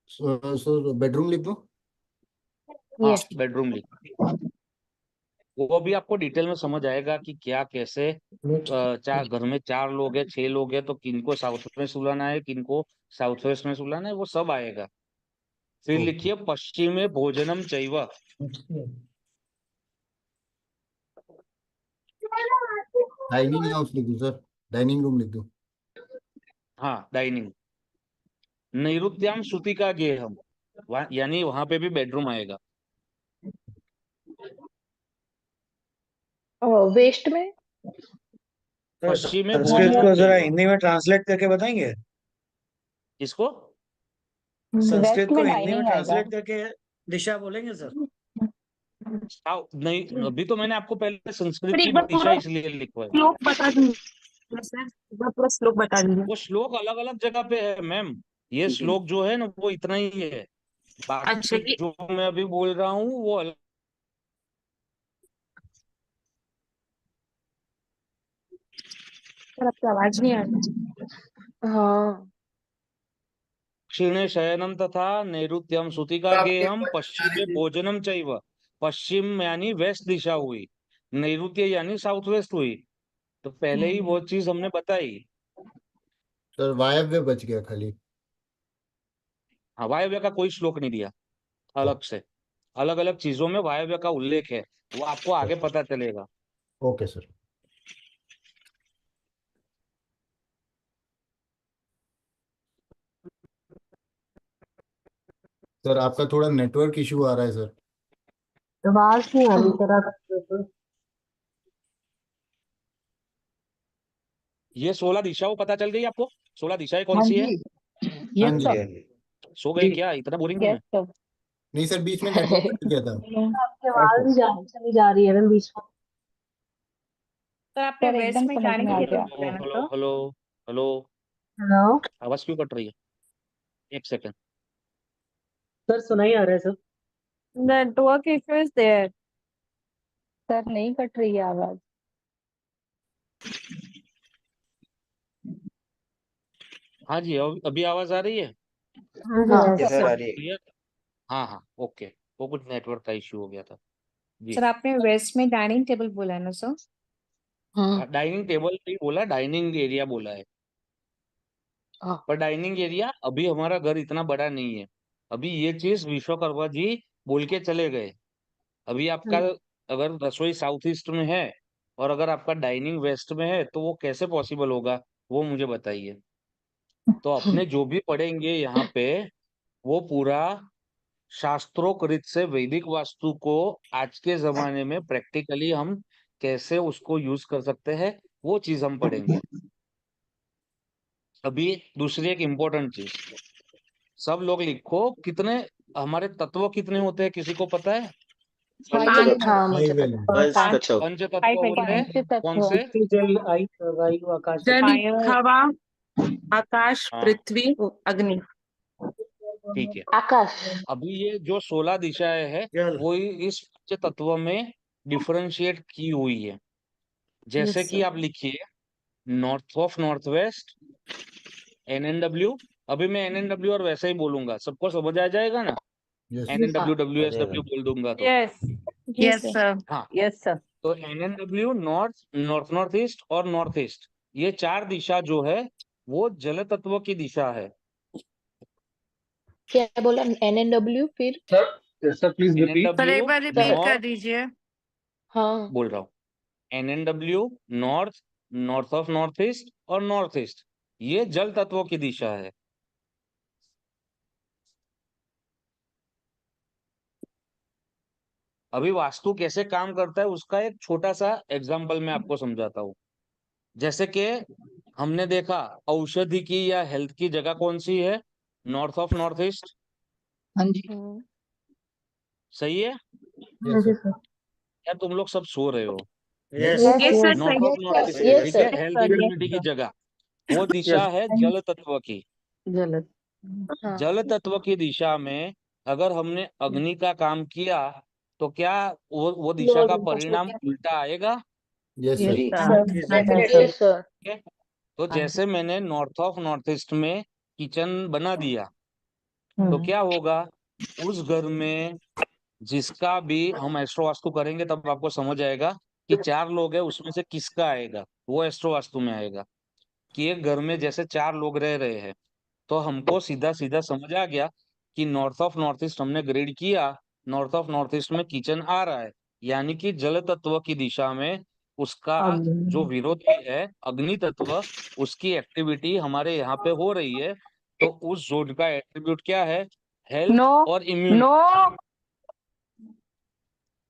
सर बेडरूम लिख दो। हाँ यस बेडरूम लिख, वो भी आपको डिटेल में समझ आएगा कि क्या कैसे। चार घर में 4 लोग हैं, 6 लोग हैं, तो किनको साउथ में सुलाना है, किनको साउथ वेस्ट में सुलाना है, वो सब आएगा। फिर लिखिए पश्चिमे भोजनम चैव, डाइनिंग हाउस लिख दो सर, डाइनिंग रूम लिख दो। हाँ डाइनिंग। नैऋत्याम श्रुतिका गेहम, यानी वहां पे भी बेडरूम आएगा। वेस्ट में पश्चिम में संस्कृत भोजनम को जरा चैव, हिंदी में ट्रांसलेट करके बताएंगे? इसको संस्कृत वेस्ट को में हिंदी में डाइनिंग आएगा। ट्रांसलेट करके दिशा बोलेंगे सर? नहीं, अभी तो मैंने आपको पहले संस्कृत सर की एक बार दिशा पूरा इसलिए लिखवाई। श्लोक बता दीजिए सर, एक बार पूरा श्लोक बता दीजिए। वो श्लोक अलग अलग जगह पे है मैम। ये श्लोक जो है ना वो इतना ही है, अच्छा बाकी ये जो मैं अभी बोल रहा हूँ वो अलग। सर आपकी आवाज नहीं आ रही। हाँ दक्षिणे शयनम तथा नैऋत्यम श्रुतिका गेहम, पश्चिमे भोजनम चैव। पश्चिम यानी वेस्ट दिशा हुई, नैऋत्य यानी साउथ वेस्ट हुई, तो पहले ही वो चीज हमने बताई। सर वायव्य बच गया खाली। हाँ, वायव्य का कोई श्लोक नहीं दिया अलग से। अलग अलग चीजों में वायव्य का उल्लेख है, वो आपको आगे पता चलेगा। Okay sir. सर आपका थोड़ा नेटवर्क इशू आ रहा है सर। आवाज नहीं आ रही सर आप ये 16 दिशाओं पता चल गई आपको? 16 दिशाएं कौन हाँ सी है? जी, हाँ यस जी। सर, सो गए जी। क्या? इतना बोरिंग हूँ यस मैं? सर। नहीं सर, बीच में नेटवर्क कट गया था। आपकी आवाज ही चली जा रही है मैम बीच में। सर आपने सर वेस्ट एकदम में समझ जाने में आ के लिए गया। बोला है ना हेलो तो? हेलो हेलो, हेलो आवाज क्यों कट रही है? एक सेकंड। सर, सुना ही आ रहा है sir. Network issue is there. Sir नहीं कट रही है आवाज। हाँ जी, अभी आवाज आ रही है? हाँ जी हाँ हाँ यस सर। सर आ रही है। क्लियर? हाँ हाँ, ओके। वो कुछ नेटवर्क का इश्यू हो गया था जी। सर आपने वेस्ट में डाइनिंग टेबल बोला है ना सर? हाँ डाइनिंग टेबल नहीं बोला, डाइनिंग एरिया बोला है। हाँ पर डाइनिंग एरिया, अभी हमारा घर इतना बड़ा नहीं है। अभी ये चीज विश्वकर्मा जी बोल के चले गए। अभी आपका अगर रसोई साउथ ईस्ट में है और अगर आपका डाइनिंग वेस्ट में है, तो वो कैसे पॉसिबल होगा, वो मुझे बताइए। तो अपने जो भी पढ़ेंगे यहाँ पे, वो पूरा शास्त्रोक्त रीत से वैदिक वास्तु को आज के जमाने में प्रैक्टिकली हम कैसे उसको यूज कर सकते हैं, वो चीज हम पढ़ेंगे। अभी दूसरी एक इम्पोर्टेंट चीज, सब लोग लिखो, कितने हमारे तत्व कितने होते हैं, किसी को पता है? फाइव हाँ एलिमेंट्स। हाँ मुझे हाईवे पता में। है। पाँच तत्व। पंच तत्व फाइव होते हैं। पंच कौन तत्व। से? पृथ्वी जल वायु आकाश। जल, फायर, हवा, आकाश, हाँ, पृथ्वी, अग्नि। ठीक है। आकाश। अभी ये जो 16 दिशाएं हैं, जल। वो इस पंच तत्व में डिफरेंशिएट की हुई है। जैसे यस कि आप लिखिए, north of north waste, NNW। अभी मैं NNW और वैसे ही बोलूंगा, सबको समझ आ जाएगा ना? यस NNW आ जाएगा। WSW बोल दूंगा तो। Yes yes sir. हाँ, यस सर। तो NNW north, north north east और नॉर्थ ईस्ट, ये चार दिशा जो है, वो जल तत्व की दिशा है। क्या बोला? NNW फिर? Sir please repeat. सर एक NNW बार रिपीट कर नॉर्थ, दीजिए। हाँ बोल रहा हूँ, NNW north, north of north east और नॉर्थ ईस्ट, ये जल तत्वों की दिशा है। अभी वास्तु कैसे काम करता है, उसका एक छोटा सा एग्जांपल मैं आपको समझाता हूँ। जैसे कि हमने देखा, औषधि की या हेल्थ की जगह कौन सी है? North of north east. हाँ जी। सही है हाँ जी सर। सर। यार? तुम लोग सब सो रहे हो। Yes yes yes sir, north सही of yes north sir east, yes yes ठीक है, सर। हेल्थ इम्यूनिटी की जगह, वो दिशा है जल तत्व की। गलत। हाँ जल तत्व की दिशा में अगर हमने अग्नि का काम किया, तो क्या वो दिशा का परिणाम उल्टा आएगा? Yes yes sir. जी सर। डेफिनेटली। Yes sir. ठीक है? तो हाँ जी। जैसे मैंने नॉर्थ ऑफ नॉर्थ ईस्ट में किचन बना दिया, तो हम्म। क्या होगा? उस घर में जिसका भी हम एस्ट्रो वास्तु करेंगे, तब आपको समझ आएगा कि चार लोग हैं, उसमें से किसका आएगा, वो एस्ट्रो वास्तु में आएगा। कि एक घर में जैसे चार लोग रह रहे हैं, तो हमको सीधा सीधा समझ आ गया कि नॉर्थ ऑफ नॉर्थ ईस्ट हमने ग्रिड किया, नॉर्थ ऑफ नॉर्थ ईस्ट में किचन आ रहा है, यानी कि जल तत्व की दिशा में उसका जो विरोधी है अग्नि तत्व, उसकी एक्टिविटी हमारे यहाँ पे हो रही है। तो उस जोन का एट्रीब्यूट क्या है? हेल्थ नो और इम्यूनिटी। नो।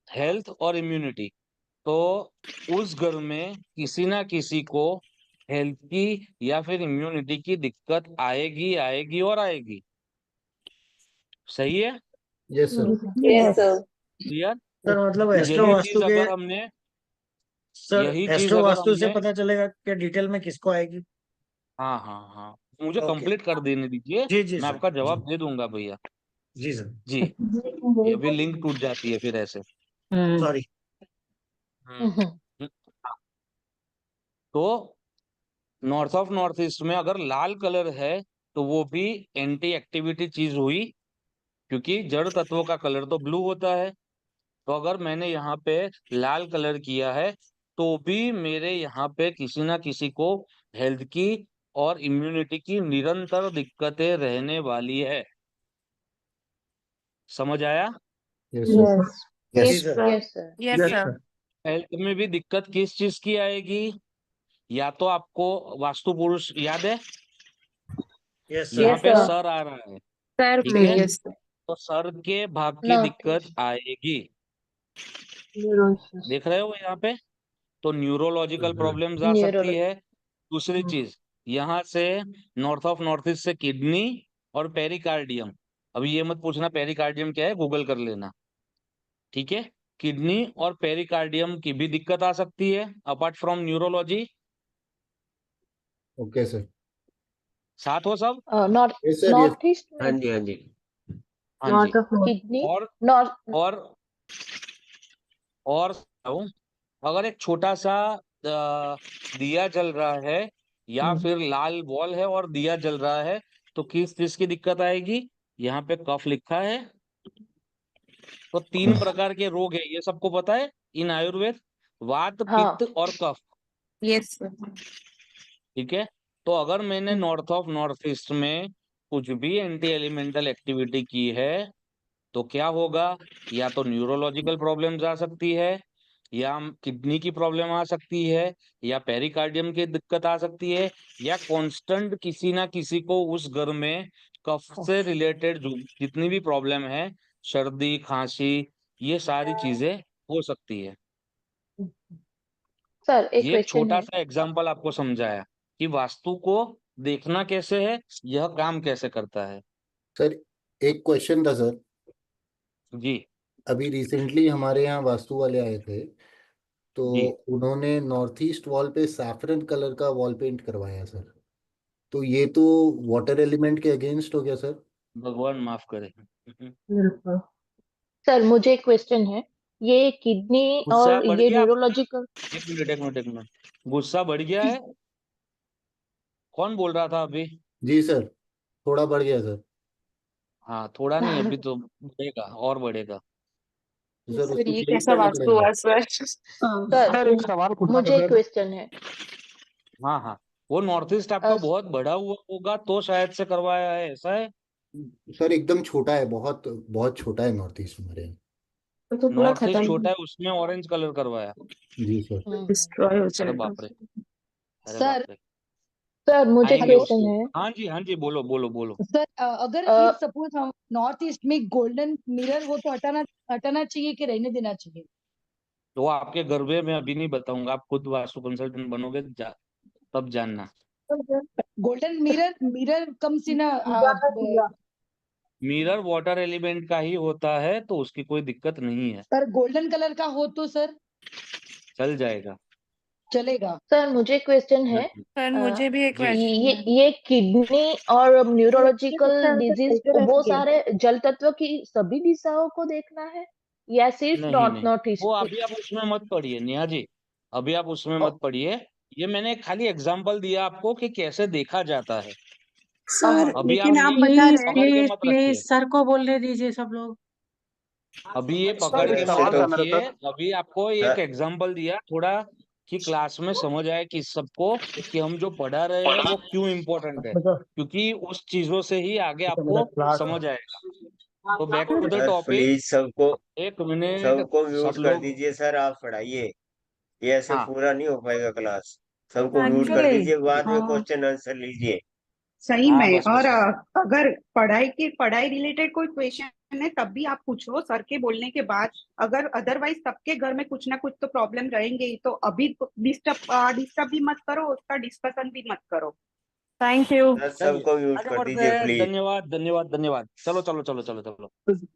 हेल्थ और इम्यूनिटी। तो उस घर में किसी ना किसी को हेल्थ की या फिर इम्यूनिटी की दिक्कत आएगी आएगी और आएगी। सही है? Yes sir. Yes sir. Clear? Sir मतलब एस्ट्रो यही वास्तु चीज के, अगर हमने सर यही चीज एस्ट्रो अगर वास्तु से हमने पता चलेगा कि डिटेल में किसको आएगी। हाँ हाँ हाँ, मुझे ओके। कंप्लीट कर देने दीजिए, जी जी मैं सर। आपका जी जवाब दे दूंगा भैया। जी सर। जी, ये भी लिंक टूट जाती है फिर ऐसे। सॉरी। हम्म। तो नॉर्थ ऑफ नॉर्थ ईस्ट में अगर लाल कलर है, तो वो भी एंटी एक्टिविटी चीज हुई, क्योंकि जड़ तत्वों का कलर तो ब्लू होता है। तो अगर मैंने यहाँ पे लाल कलर किया है, तो भी मेरे यहाँ पे किसी ना किसी को हेल्थ की और इम्यूनिटी की निरंतर दिक्कतें रहने वाली है। समझ आया? Yes sir. यस जी सर। Yes sir. यस ठीक है। सर। हेल्थ में भी दिक्कत किस चीज की आएगी? या तो आपको वास्तु पुरुष याद है, यस यहाँ सर। पे sir. सर आ रहा है, सर ठीक में है, यस सर। तो सर के भाग की North दिक्कत East. आएगी। Neuro issues. देख रहे हो यहाँ पे? तो न्यूरोलॉजिकल प्रॉब्लम्स आ सकती Neurology. है। दूसरी चीज, यहाँ से नॉर्थ ऑफ नॉर्थ ईस्ट से किडनी और पेरिकार्डियम। अभी ये मत पूछना पेरिकार्डियम क्या है, गूगल कर लेना, ठीक है। किडनी और पेरिकार्डियम की भी दिक्कत आ सकती है apart from neurology. Okay sir. साथ हो सब? North yes sir. Yes. Northeast हाँ में जी, हाँ जी। हाँ जी। North of north. kidney. और North. और और अगर एक छोटा सा दिया जल रहा है या फिर लाल बॉल है और दिया जल रहा है, तो किस चीज की दिक्कत आएगी? यहाँ पे कफ लिखा है। तो 3 प्रकार के रोग है, ये सबको पता है इन आयुर्वेद, वात, हाँ. पित्त और कफ, यस सर। ठीक है। तो अगर मैंने नॉर्थ ऑफ नॉर्थ ईस्ट में कुछ भी एंटी एलिमेंटल एक्टिविटी की है, तो क्या होगा? या तो न्यूरोलॉजिकल प्रॉब्लम्स आ सकती है, या किडनी की प्रॉब्लम आ सकती है, या पेरिकार्डियम की दिक्कत आ सकती है, या कांस्टेंट किसी ना किसी को उस घर में कफ से रिलेटेड जो जितनी भी प्रॉब्लम है, सर्दी, खांसी, ये सारी चीजें हो सकती है। सर एक ये एक क्वेश्चन छोटा है. सा एग्जाम्पल आपको समझाया कि वास्तु को देखना कैसे है, यह काम कैसे करता है। सर एक क्वेश्चन था सर। जी अभी रिसेंटली हमारे यहाँ वास्तु वाले आए थे, तो जी। उन्होंने नॉर्थ ईस्ट वॉल पे सैफरन कलर का वॉल पेंट करवाया सर। तो ये तो वाटर एलिमेंट के अगेंस्ट हो गया सर। भगवान माफ करे। बिल्कुल। सर मुझे एक क्वेश्चन है. ये किडनी गुस्सा और बढ़ ये गया आपका? न्यूरोलॉजिकल. एक मिनट एक मिनट एक मिनट, गुस्सा बढ़ गया है? कौन बोल रहा था अभी? जी सर, थोड़ा बढ़ गया सर। हाँ, थोड़ा नहीं, अभी तो बढ़ेगा और बढ़ेगा। तो सर सर उसको ये चेंज कैसा करना वास्तु पड़ेगा। हुआ सर? सर सर एक सवाल पूछना था मुझे एक सर। क्वेश्चन है. हाँ हाँ, वो नॉर्थ ईस्ट आपका बहुत बढ़ा हुआ होगा तो शायद से करवाया है, ऐसा है? सर एकदम छोटा है, बहुत बहुत छोटा है नॉर्थ ईस्ट हमारे यहाँ। तो पूरा नॉर्थ ईस्ट छोटा खत्म है, उसमें ऑरेंज कलर करवाया? जी सर। डिस्ट्रॉय हो अरे जाएगा। बाप रे, अरे सर बाप रे। सर मुझे आएंगे उस क्वेश्चन पे। है. हाँ जी बोलो बोलो बोलो। सर अगर अ, इफ सपोज हम नॉर्थ ईस्ट में गोल्डन मिरर हो तो हटाना हटाना चाहिए कि रहने देना चाहिए? तो आपके गर्भे में अभी नहीं बताऊंगा, आप खुद वास्तु कंसल्टेंट बनोगे तब जानना। Golden mirror mirror comes in mirror water element का ही होता है, तो उसकी कोई दिक्कत नहीं है, पर गोल्डन कलर का हो तो सर चल जाएगा। चलेगा? सर मुझे क्वेश्चन है. सर अ, मुझे भी एक जी क्वेश्चन ये किडनी और न्यूरोलॉजिकल डिजीज वो सारे जल तत्व की सभी दिशाओं को देखना है या सिर्फ नहीं नॉर्थ नहीं, नॉर्थ वो ईस्ट? अभी आप उसमें मत पढ़िए नेहा जी, अभी आप उसमें मत पढ़िए। ये मैंने खाली एग्जांपल दिया आपको कि कैसे देखा जाता है। सर अभी आप लेकिन आप ये बता प्लीज रहे पकड़ के प्लीज मत प्लीज रखिए, सर को बोलने दीजिए सब लोग। अभी ये पकड़ सर एक के मत सवाल था मेरा रखिए। सर। अभी आपको एक एग्जांपल दिया थोड़ा कि क्लास में समझ आए कि सबको कि हम जो पढ़ा रहे हैं वो क्यों इम्पोर्टेंट है, क्योंकि उस चीजों से ही आगे आपको समझ आएगा। तो back to the sir topic. Please सबको एक मिनट, सबको सब म्यूट कर लोग। दीजिए सर, आप पढ़ाइए। ये ऐसे हाँ पूरा नहीं हो पाएगा क्लास। सबको म्यूट कर एक्चुअली दीजिए, बाद में हाँ क्वेश्चन आंसर लीजिए। सही हाँ, में। बस और बस बस। अगर पढ़ाई रिलेटेड कोई क्वेश्चन है तब भी आप पूछो सर के बोलने के बाद। अगर अदरवाइज सबके घर में कुछ ना कुछ तो प्रॉब्लम रहेंगे ही, तो अभी डिस्टर्ब भी मत करो, उसका डिस्कशन भी मत करो। Thank you. सर चलिए सबको म्यूट आगे कर बढ़ते दीजिए हैं। प्लीज। धन्यवाद धन्यवाद धन्यवाद। चलो चलो चलो चलो चलो।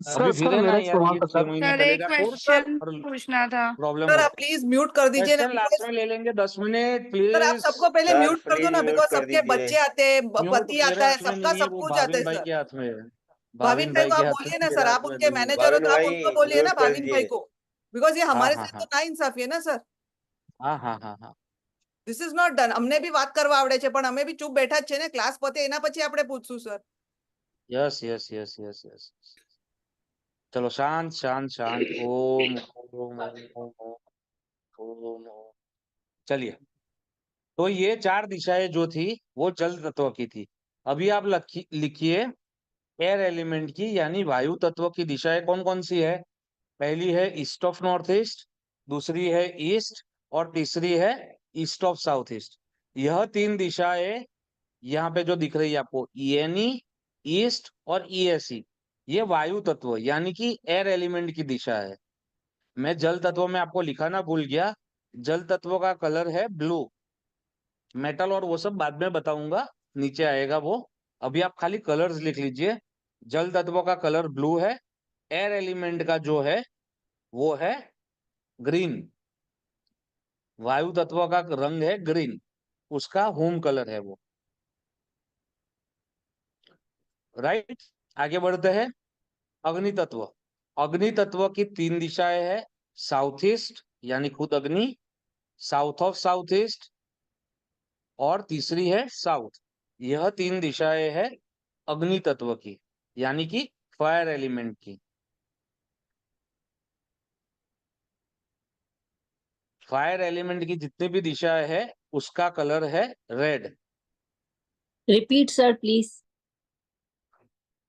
सर अभी फिर सर है ना मेरा एक यार, सवाल ये था 6 सर। महीने सर एक चलेगा कोर्स सर क्वेश्चन और पूछना था। प्रॉब्लम सर हो। आप प्लीज म्यूट कर दीजिए ना, क्वेश्चन लास्ट बिकॉज में ले लेंगे, 10 मिनट सर आप प्लीज। सबको पहले सर म्यूट कर दो प्लीज ना, म्यूट बिकॉज कर सबके दीजिए। बच्चे आते हैं, म्यूट पति मेरे आता है, हाथ में सबका नहीं है, सब वो कुछ आता भाविन है भाई सर। के हाथ में है। भाविन भाविन भाई भाई को के आप हाथ बोलिए में, ना मेरे सर, हाथ आप में उनके नहीं है। मैनेजर हो भाविन तो आप भाई उनको बोलिए ना, म्यूट कर भाविन भाई दीजिए। को। बिकॉज ये हाँ हमारे हाँ साथ तो हाँ ना इंसाफी है ना सर। हाँ हाँ हाँ हाँ। This is not done. अમને બી વાત કરવા આવડે છે પણ અમે બી ચૂપ બેઠા જ છે ને, ક્લાસ પતે એના પછી આપણે પૂછશું sir. Yes yes yes yes yes. चलो शांत शांत शांत। ओम ओम ओम ओम ओम ओम। चलिए, तो ये 4 दिशाएं जो थी वो जल तत्व की थी। अभी आप लिखिए एयर एलिमेंट की यानी वायु तत्व की दिशाएं कौन कौन सी है। पहली है ईस्ट ऑफ नॉर्थ ईस्ट, दूसरी है ईस्ट और तीसरी है ईस्ट ऑफ साउथ ईस्ट। यह 3 दिशाएं यहाँ पे जो दिख रही है आपको ईएनई, ईस्ट और ईएसई, ये वायु तत्व यानी कि एयर एलिमेंट की दिशा है। मैं जल तत्व में आपको लिखाना भूल गया, जल तत्व का कलर है ब्लू। मेटल और वो सब बाद में बताऊंगा, नीचे आएगा वो। अभी आप खाली कलर्स लिख लीजिए। जल तत्व का कलर ब्लू है, एयर एलिमेंट का जो है वो है ग्रीन, वायु तत्व का रंग है ग्रीन, उसका होम कलर है वो। राइट, आगे बढ़ते हैं। अग्नि तत्व, अग्नि तत्व की 3 दिशाएं है, साउथ ईस्ट यानी खुद अग्नि, साउथ ऑफ साउथ ईस्ट और तीसरी है साउथ। यह 3 दिशाएं है अग्नि तत्व की यानी कि फायर एलिमेंट की। फायर एलिमेंट की जितनी भी दिशाएं है उसका कलर है red. Repeat sir please.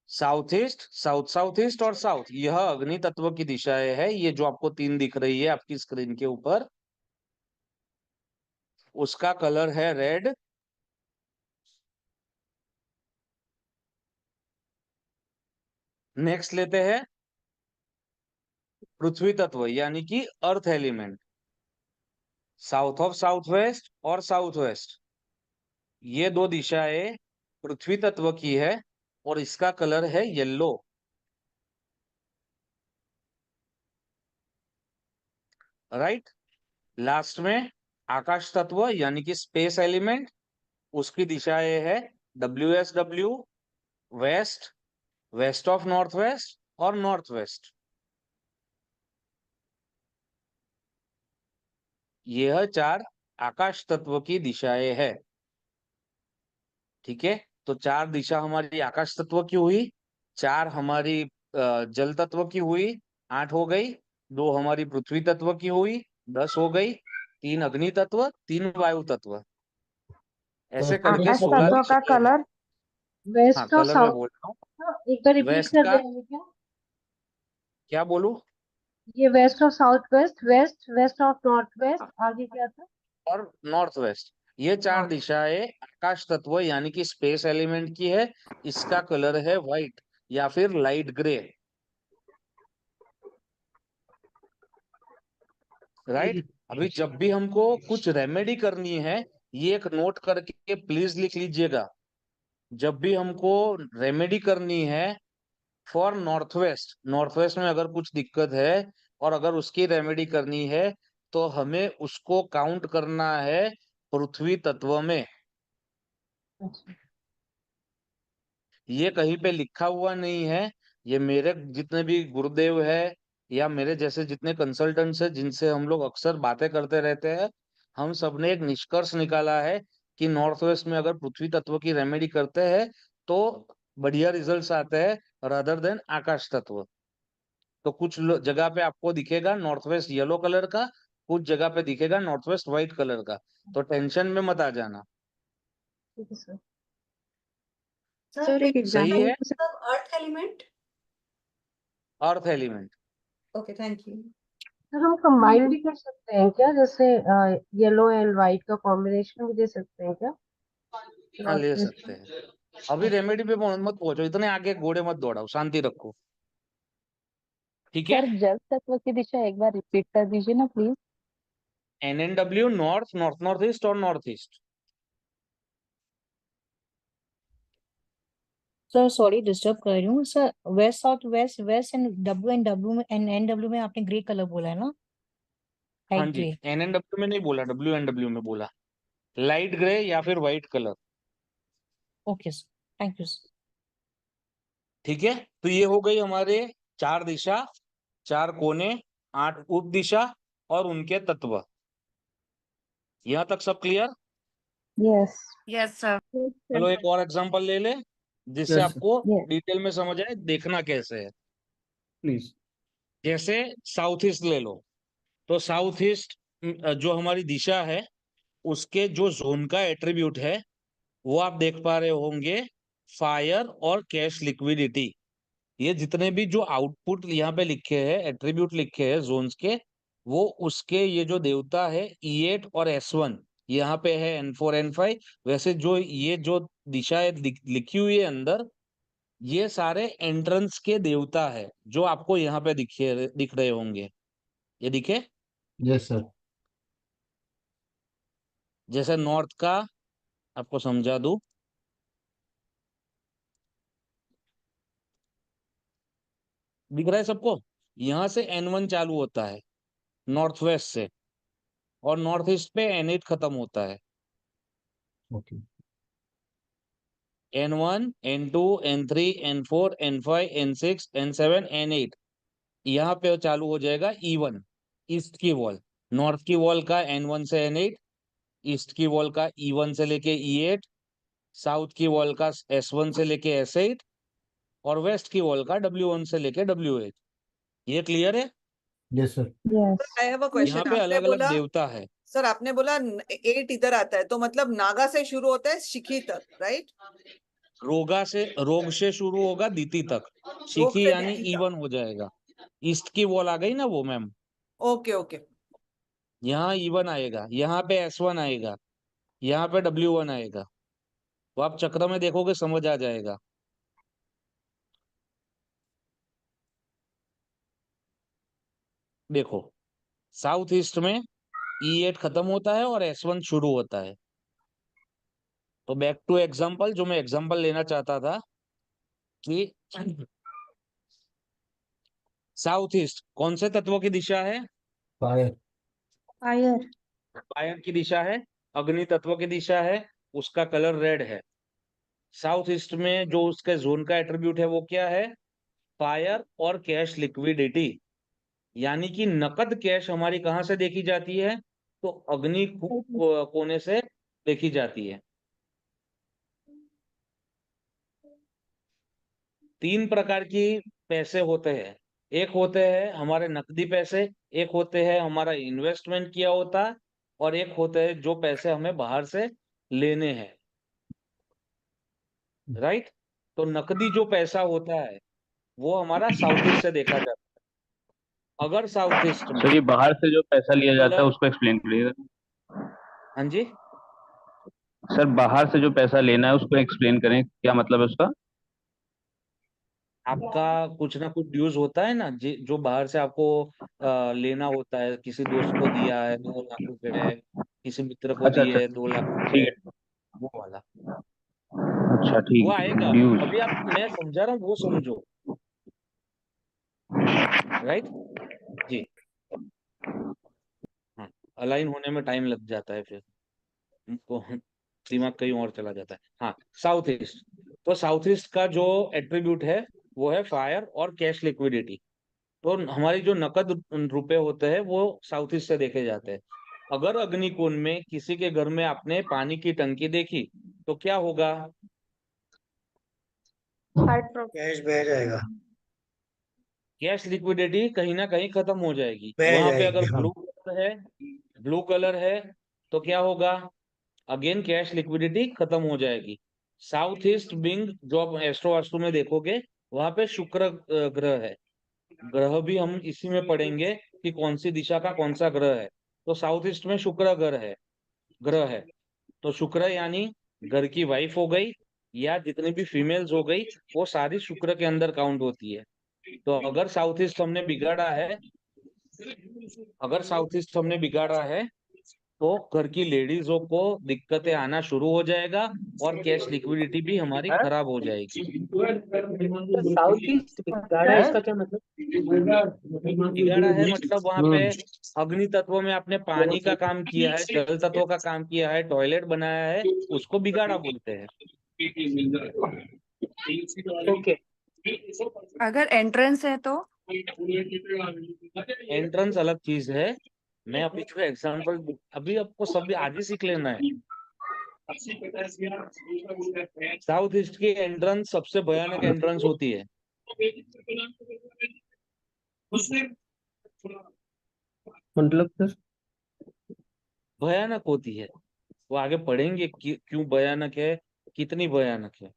South east, south south east और साउथ, यह अग्नि तत्व की दिशाएं है। ये जो आपको 3 दिख रही है आपकी स्क्रीन के ऊपर, उसका कलर है रेड। नेक्स्ट लेते हैं पृथ्वी तत्व यानी कि earth element, south of south west और साउथ वेस्ट, ये 2 दिशाएं पृथ्वी तत्व की है और इसका कलर है येलो। राइट, लास्ट में आकाश तत्व यानी कि स्पेस एलिमेंट, उसकी दिशाएं है WSW, west, west of north west और नॉर्थ वेस्ट। यह 4 आकाश तत्व की दिशाएं है। ठीक है, तो 4 दिशा हमारी आकाश तत्व की हुई, 4 हमारी जल तत्व की हुई, 8 हो गई, 2 हमारी पृथ्वी तत्व की हुई, 10 हो गई, 3 अग्नि तत्व, 3 वायु तत्व, ऐसे करके आकाश 16 तत्व का दिशाएं हैं। कलर हाँ, वेस्ट और कलर में साउथ, बोल रहा हूँ। एक बार रिपीट वेस्ट कर का देंगे क्या? क्या बोलूं? ये वेस्ट और south west, west west of north west, आगे क्या था? और नॉर्थ वेस्ट, ये 4 हाँ। दिशाएं आकाश तत्व यानी कि स्पेस एलिमेंट की है। इसका कलर है व्हाइट या फिर लाइट ग्रे। राइट, अभी जब भी हमको कुछ रेमेडी करनी है, ये एक नोट करके प्लीज लिख लीजिएगा। जब भी हमको रेमेडी करनी है for north west, north west में अगर कुछ दिक्कत है और अगर उसकी रेमेडी करनी है तो हमें उसको काउंट करना है पृथ्वी तत्व में। ये कहीं पे लिखा हुआ नहीं है, ये मेरे जितने भी गुरुदेव है या मेरे जैसे जितने कंसल्टेंट्स है जिनसे हम लोग अक्सर बातें करते रहते हैं, हम सबने एक निष्कर्ष निकाला है कि नॉर्थ वेस्ट में अगर पृथ्वी तत्व की रेमेडी करते हैं तो बढ़िया रिजल्ट्स आते हैं रादर देन आकाश तत्व। तो कुछ जगह पे आपको दिखेगा नॉर्थ वेस्ट येलो कलर का, कुछ जगह पे दिखेगा नॉर्थ वेस्ट व्हाइट कलर का, तो टेंशन में मत आ जाना। ठीक है सर। सर एक सही एग्जांपल है, earth element. Earth element. Okay, thank you. Sir हम कंबाइन भी कर सकते हैं क्या, जैसे येलो एंड व्हाइट का कॉम्बिनेशन भी दे सकते हैं क्या? हाँ, ले नॉर्थ वेस्ट सकते हैं। अभी रेमेडी पे मत पहुंचो, इतने आगे घोड़े मत दौड़ाओ, शांति रखो। ठीक है, सर जल तत्व की दिशा एक बार रिपीट कर दीजिए ना please. NNW north, north north east और north east. Sir sorry disturb कर रही हूँ sir. West south west, west and W में एन डब्ल्यू में आपने ग्रे कलर बोला है ना? हाँ लाइट जी, ग्रे। NNW में नहीं बोला, WNW में बोला, लाइट ग्रे या फिर white colour. Okay sir, thank you sir. ठीक है, तो ये हो गई हमारे 4 दिशा, 4 कोने, 8 उप दिशा और उनके तत्व। यहाँ तक सब क्लियर? यस। Yes sir. चलो एक और एग्जांपल ले ले जिससे यस आपको यस डिटेल में समझ आए देखना कैसे है। प्लीज। जैसे साउथ ईस्ट ले लो, तो साउथ ईस्ट जो हमारी दिशा है उसके जो जोन का एट्रीब्यूट है वो आप देख पा रहे होंगे, फायर और कैश लिक्विडिटी। ये जितने भी जो आउटपुट यहाँ पे लिखे हैं, एट्रीब्यूट लिखे हैं जोन्स के, वो उसके ये जो देवता है E8 और S1, यहाँ पे है N4 N5। वैसे जो ये जो दिशाएं लिखी हुई है अंदर, ये सारे एंट्रेंस के देवता है जो आपको यहाँ पे दिख रहे होंगे। ये दिखे? Yes sir. जैसे नॉर्थ का आपको समझा दूं, दिख रहा है सबको? यहाँ से N1 चालू होता है नॉर्थ वेस्ट से, और नॉर्थ ईस्ट पे N8 खत्म होता है। Okay. N1 N2 N3 N4 N5 N6 N7 N8, यहाँ पे चालू हो जाएगा E1, ईस्ट की वॉल। नॉर्थ की वॉल का N1 से N8, ईस्ट की वॉल का E1 से लेके E8, साउथ की वॉल का S1 से लेके S8, और वेस्ट की वॉल का W1 से लेके W8। ये क्लियर है? Yes sir. Yes. I have a यहाँ क्वेश्चन। पे आपने अलग अलग बोला देवता है। सर, आपने बोला 8 इधर आता है, तो मतलब नागा से शुरू होता है शिखी तक, राइट? रोग से शुरू होगा दिति तक, रोग शिखी से यानी दिति तक। E1 हो जाएगा। ईस्ट की वॉल आ गई ना वो मैम, ओके ओके। यहाँ E1 आएगा, यहाँ पे S1 आएगा, यहाँ पे W1 आएगा। तो आप चक्र में देखोगे समझ आ जाएगा। देखो, साउथ ईस्ट में E8 खत्म होता है और S1 शुरू होता है। तो बैक टू एग्जांपल, जो मैं एग्जांपल लेना चाहता था कि साउथ ईस्ट कौन से तत्वों की दिशा है? फायर। Fire. फायर की दिशा है, अग्नि तत्व की दिशा है, उसका कलर रेड है। साउथ ईस्ट में जो उसके जोन का एट्रीब्यूट है वो क्या है? फायर और कैश लिक्विडिटी। यानी कि नकद कैश हमारी कहाँ से देखी जाती है? तो अग्नि कोने से देखी जाती है। 3 प्रकार की पैसे होते हैं। एक होते हैं हमारे नकदी पैसे, एक होते हैं हमारा इन्वेस्टमेंट किया होता, और एक होते हैं जो पैसे हमें बाहर से लेने हैं, राइट? तो नकदी जो पैसा होता है वो हमारा साउथ ईस्ट से देखा जाता है। अगर साउथ ईस्ट में सर ये बाहर से जो पैसा लिया जाता है कलर, उसको एक्सप्लेन करिएगा। हाँ जी, सर बाहर से जो पैसा लेना है उसको एक्सप्लेन करें, क्या मतलब है उसका? आपका कुछ ना कुछ ड्यूज होता है ना, जो बाहर से आपको लेना होता है। किसी दोस्त को दिया है 2 लाख रुपए, किसी मित्र को अच्छा अच्छा, दिए 2 लाख ठीक रुपए, है। वो वाला अच्छा वो ठीक है, आएगा। ड्यूज। अभी आप, मैं समझा रहा हूँ वो समझो, राइट जी? हाँ, अलाइन होने में टाइम लग जाता है, फिर उनको दिमाग कहीं और चला जाता है। हाँ, साउथ ईस्ट, तो साउथ ईस्ट का जो एट्रीब्यूट है वो है फायर और कैश लिक्विडिटी। तो हमारी जो नकद रुपए होते हैं वो साउथ ईस्ट से देखे जाते हैं। अगर अग्निकोण में किसी के घर में आपने पानी की टंकी देखी तो क्या होगा? कैश बह जाएगा, कैश लिक्विडिटी कहीं ना कहीं खत्म हो जाएगी। बह वहां पे जाएगी। अगर हाँ, ब्लू कलर है तो क्या होगा? अगेन कैश लिक्विडिटी खत्म हो जाएगी। साउथ ईस्ट बिंग जो आप एस्ट्रो वास्तु में देखोगे, वहां पे शुक्र ग्रह है। ग्रह भी हम इसी में पढ़ेंगे कि कौन सी दिशा का कौन सा ग्रह है। तो साउथ ईस्ट में शुक्र ग्रह है। तो शुक्र यानी घर की वाइफ हो गई, या जितनी भी फीमेल्स हो गई, वो सारी शुक्र के अंदर काउंट होती है। तो अगर साउथ ईस्ट हमने बिगाड़ा है तो घर की लेडीजों को दिक्कतें आना शुरू हो जाएगा, और कैश लिक्विडिटी भी हमारी खराब हो जाएगी। साउथ ईस्ट बिगाड़ा है, हैं? इसका क्या मतलब? बिगाड़ा है मतलब वहां पे अग्नि तत्व में आपने पानी का काम किया है, जल तत्व का काम किया है, टॉयलेट बनाया है, उसको बिगाड़ा बोलते हैं। ओके। अगर एंट्रेंस है तो? एंट्रेंस अलग चीज है। मैं अभी जो एग्जांपल, अभी आपको सब आज ही सीख लेना है। साउथ ईस्ट की एंट्रेंस सबसे भयानक एंट्रेंस होती है। मतलब सर भयानक होती है। वो आगे पढ़ेंगे कि क्यों भयानक है, कितनी भयानक है।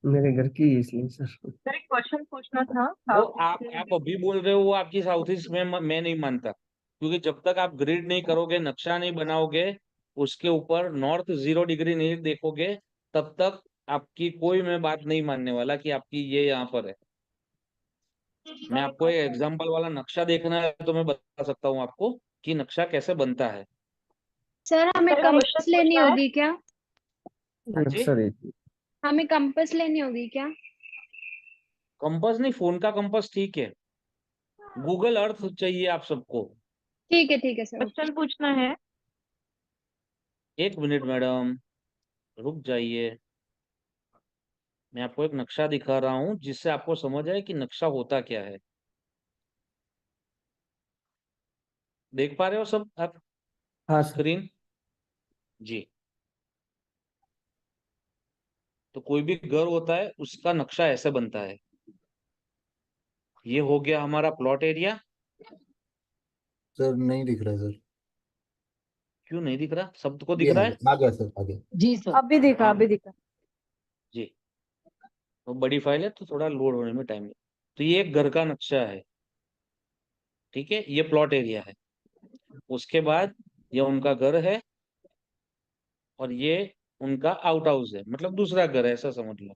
मेरे घर की है इसलिए सर। सर एक क्वेश्चन पूछना था वो साउथ आप अभी बोल रहे हो वो आपकी साउथ ईस्ट में मैं नहीं मानता, क्योंकि जब तक आप ग्रिड नहीं करोगे, नक्शा नहीं बनाओगे, उसके ऊपर नॉर्थ 0 डिग्री नहीं देखोगे, तब तक आपकी कोई मैं बात नहीं मानने वाला कि आपकी ये यहाँ पर है। मैं आपको एक एग्जाम्पल वाला नक्शा देखना है तो मैं बता सकता हूँ आपको कि नक्शा कैसे बनता है। सर हमें सर कंपास क्वेश्चन लेनी पूछना है। होगी क्या? हाँ जी, सर हमें कंपास लेनी होगी क्या? कंपास नहीं, फोन का कंपास ठीक है, गूगल अर्थ चाहिए आप सबको। ठीक है सर। क्वेश्चन पूछना है। 1 मिनट मैडम, रुक जाइए। मैं आपको एक नक्शा दिखा रहा हूँ जिससे आपको समझ आए कि नक्शा होता क्या है। देख पा रहे हो सब आप हाँ सर। स्क्रीन? जी। तो कोई भी घर होता है उसका नक्शा ऐसे बनता है। ये हो गया हमारा प्लॉट एरिया। सर नहीं दिख रहा है सर। क्यों नहीं दिख रहा? सबको ये दिख रहा है? आ गया सर, आ गया। जी सर। अभी दिखा हाँ अभी दिखा। जी। तो बड़ी फाइल है तो थोड़ा लोड होने में टाइम लगेगा। तो ये एक घर का नक्शा है, ठीक है, ये प्लॉट एरिया है। उसके बाद ये उनका घर है और ये उनका आउट हाउस है, मतलब दूसरा घर है, ऐसा समझ लो।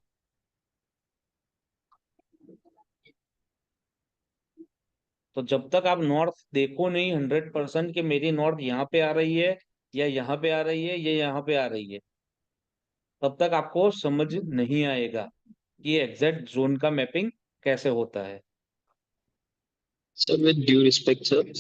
तो जब तक आप नॉर्थ देखो नहीं 100% कि मेरी नॉर्थ यहाँ पे आ रही है या यहाँ पे आ रही है या यहाँ पे आ रही है, तब तक आपको समझ नहीं आएगा कि एग्जैक्ट जोन का मैपिंग कैसे होता है। Sir with due respect sir,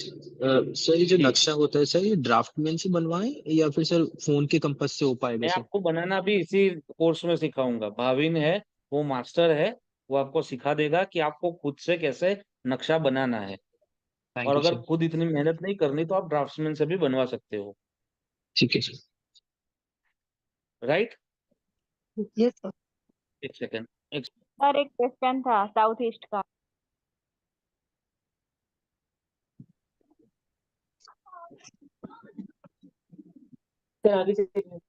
sir ये जो नक्शा होता है सर, ये ड्राफ्टमैन से बनवाएं या फिर सर फोन के कंपास से हो पाएगा मैं सर? आपको बनाना भी इसी कोर्स में सिखाऊंगा। भाविन है, वो मास्टर है, वो आपको सिखा देगा कि आपको खुद से कैसे नक्शा बनाना है। थैंक और यू अगर सर। खुद इतनी मेहनत नहीं करनी तो आप ड्राफ्ट्समैन से भी बनवा सकते हो। ठीक है सर। राइट? Yes sir. एक सेकेंड। सर एक क्वेश्चन था साउथ ईस्ट का। सर आगे चलिए।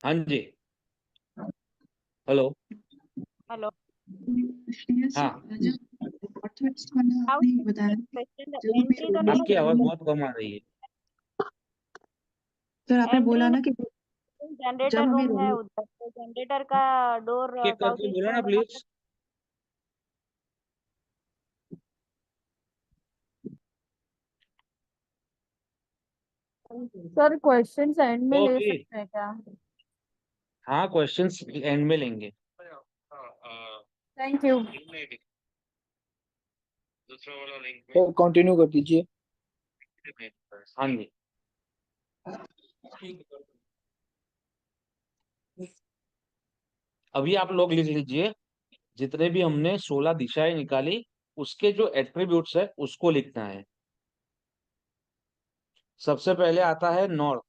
हाँ जी, हेलो। हेलो। श्रेयस हाँ, नॉर्थ वेस्ट वाला आपने बताया क्वेश्चन जब हमें एंट्री तो नहीं आपकी आवाज होगी बहुत कम आ रही है। सर आपने एंट्री बोला ना कि जनरेटर जब हमें रूम है उधर, तो जनरेटर का डोर एक साउथ करके ईस्ट बोलो में ना बना प्लीज। सर क्वेश्चन एंड में तो ले भी सकते हैं क्या? हाँ, क्वेश्चंस एंड में लेंगे। Thank you. दूसरा वाला लिंक सर कंटिन्यू कर दीजिए। हाँ जी। अभी आप लोग लिख लीजिए, जितने भी हमने 16 दिशाएं निकाली उसके जो एट्रीब्यूट्स है उसको लिखना है। सबसे पहले आता है नॉर्थ।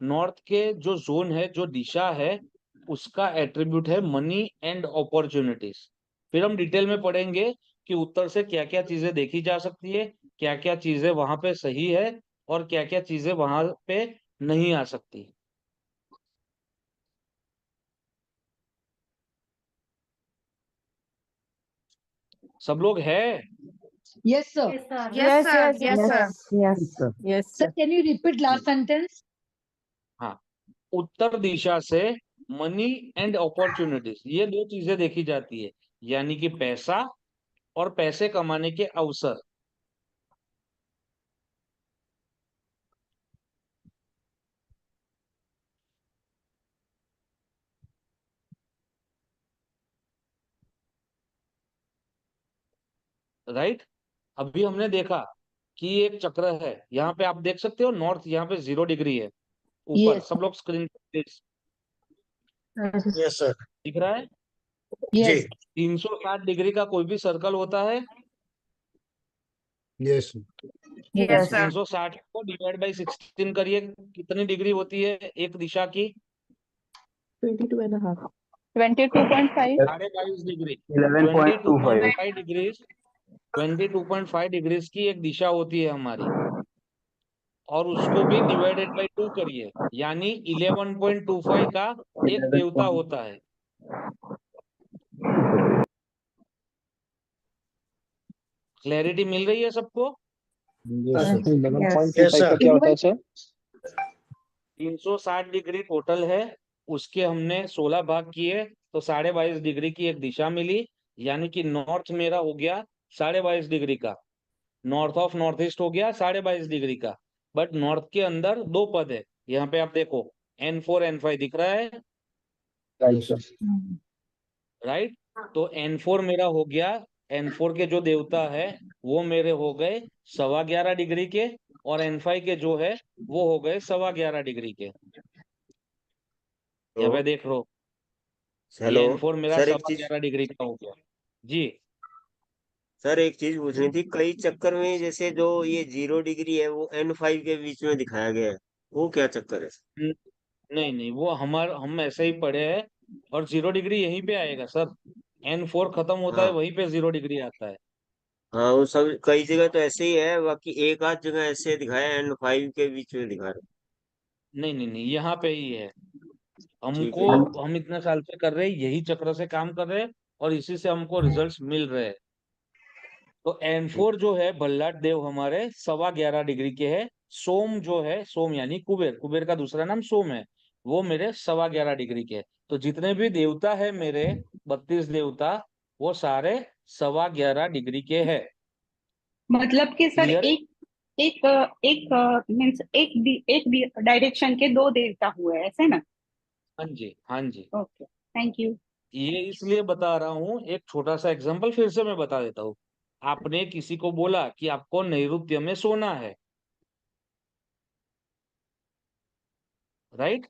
नॉर्थ के जो जोन है, जो दिशा है, उसका एट्रीब्यूट है मनी एंड अपॉर्चुनिटीज। फिर हम डिटेल में पढ़ेंगे कि उत्तर से क्या क्या चीजें देखी जा सकती है, क्या क्या चीजें वहां पे सही है और क्या क्या चीजें वहां पे नहीं आ सकती। सब लोग है? Yes sir. Yes sir yes sir. Yes yes sir can you repeat last sentence? हाँ, उत्तर दिशा से मनी एंड अपॉर्चुनिटीज, ये दो चीजें देखी जाती है, यानी कि पैसा और पैसे कमाने के अवसर। राइट? अभी हमने देखा कि एक चक्र है, यहाँ पे आप देख सकते हो नॉर्थ, यहाँ पे 0 डिग्री है ऊपर। यस सब लोग स्क्रीन पे यस सर। दिख रहा है? जी। यस 360 डिग्री का कोई भी सर्कल होता है, यस यस सर। 360 को डिवाइड बाई 16 करिए, कितनी डिग्री होती है एक दिशा की? 22.5 22.5 साढ़े 22 डिग्री 11.25 22.5 डिग्रीज 22.5 डिग्रीज की एक दिशा होती है हमारी, और उसको भी डिवाइडेड बाई 2 करिए, यानी 11.25 का एक देवता होता है। क्लैरिटी मिल रही है सबको? Yes, sir. 11.25 का क्या होता है सर? 360 डिग्री टोटल है, उसके हमने 16 भाग किए तो 22.5 डिग्री की एक दिशा मिली, यानी कि नॉर्थ मेरा हो गया 22.5 डिग्री का, नॉर्थ ऑफ नॉर्थ ईस्ट हो गया 22.5 डिग्री का। बट नॉर्थ के अंदर दो पद है, यहाँ पे आप देखो N4 N5 दिख रहा है, राइट सर। राइट? तो N4 मेरा हो गया, N4 के जो देवता है वो मेरे हो गए 11.25 डिग्री के, और N5 के जो है वो हो गए 11.25 डिग्री के। यहाँ पे देख लो, ये हेलो N4 मेरा सर, एक चीज 11.25 डिग्री का हो गया जी। सर एक चीज पूछनी थी, कई चक्कर में जैसे जो ये 0 डिग्री है वो N5 के बीच में दिखाया गया है, वो क्या चक्कर है? न- नहीं नहीं, वो हम ऐसे ही पढ़े हैं, और 0 डिग्री यहीं पे आएगा सर, N4 खत्म होता है हाँ वहीं पे 0 डिग्री आता है। हाँ, वो सब कई जगह तो ऐसे ही है, बाकी एक आध जगह ऐसे दिखाया है N5 के बीच में दिखा रहे। नहीं नहीं नहीं, यहाँ पे ही है। ठीक हमको, है। हम इतने साल से कर रहे हैं, यही चक्र से काम कर रहे हैं, और इसी से हमको रिजल्ट्स मिल रहे हैं। तो N4 जो है भल्लाट देव हमारे 11.25 डिग्री के है। सोम जो है, सोम यानी कुबेर, कुबेर का दूसरा नाम सोम है, वो मेरे 11.25 डिग्री के है। तो जितने भी देवता है मेरे 32 देवता, वो सारे 11.25 डिग्री के है। मतलब कि सर क्लियर? एक एक एक मीन्स एक डायरेक्शन के दो देवता हुए, ऐसे ना? हाँ जी, हाँ जी। Okay, thank you. ये इसलिए बता रहा हूँ, एक छोटा सा एग्जांपल फिर से मैं बता देता हूँ। आपने किसी को बोला कि आपको नैऋत्य में सोना है, राइट?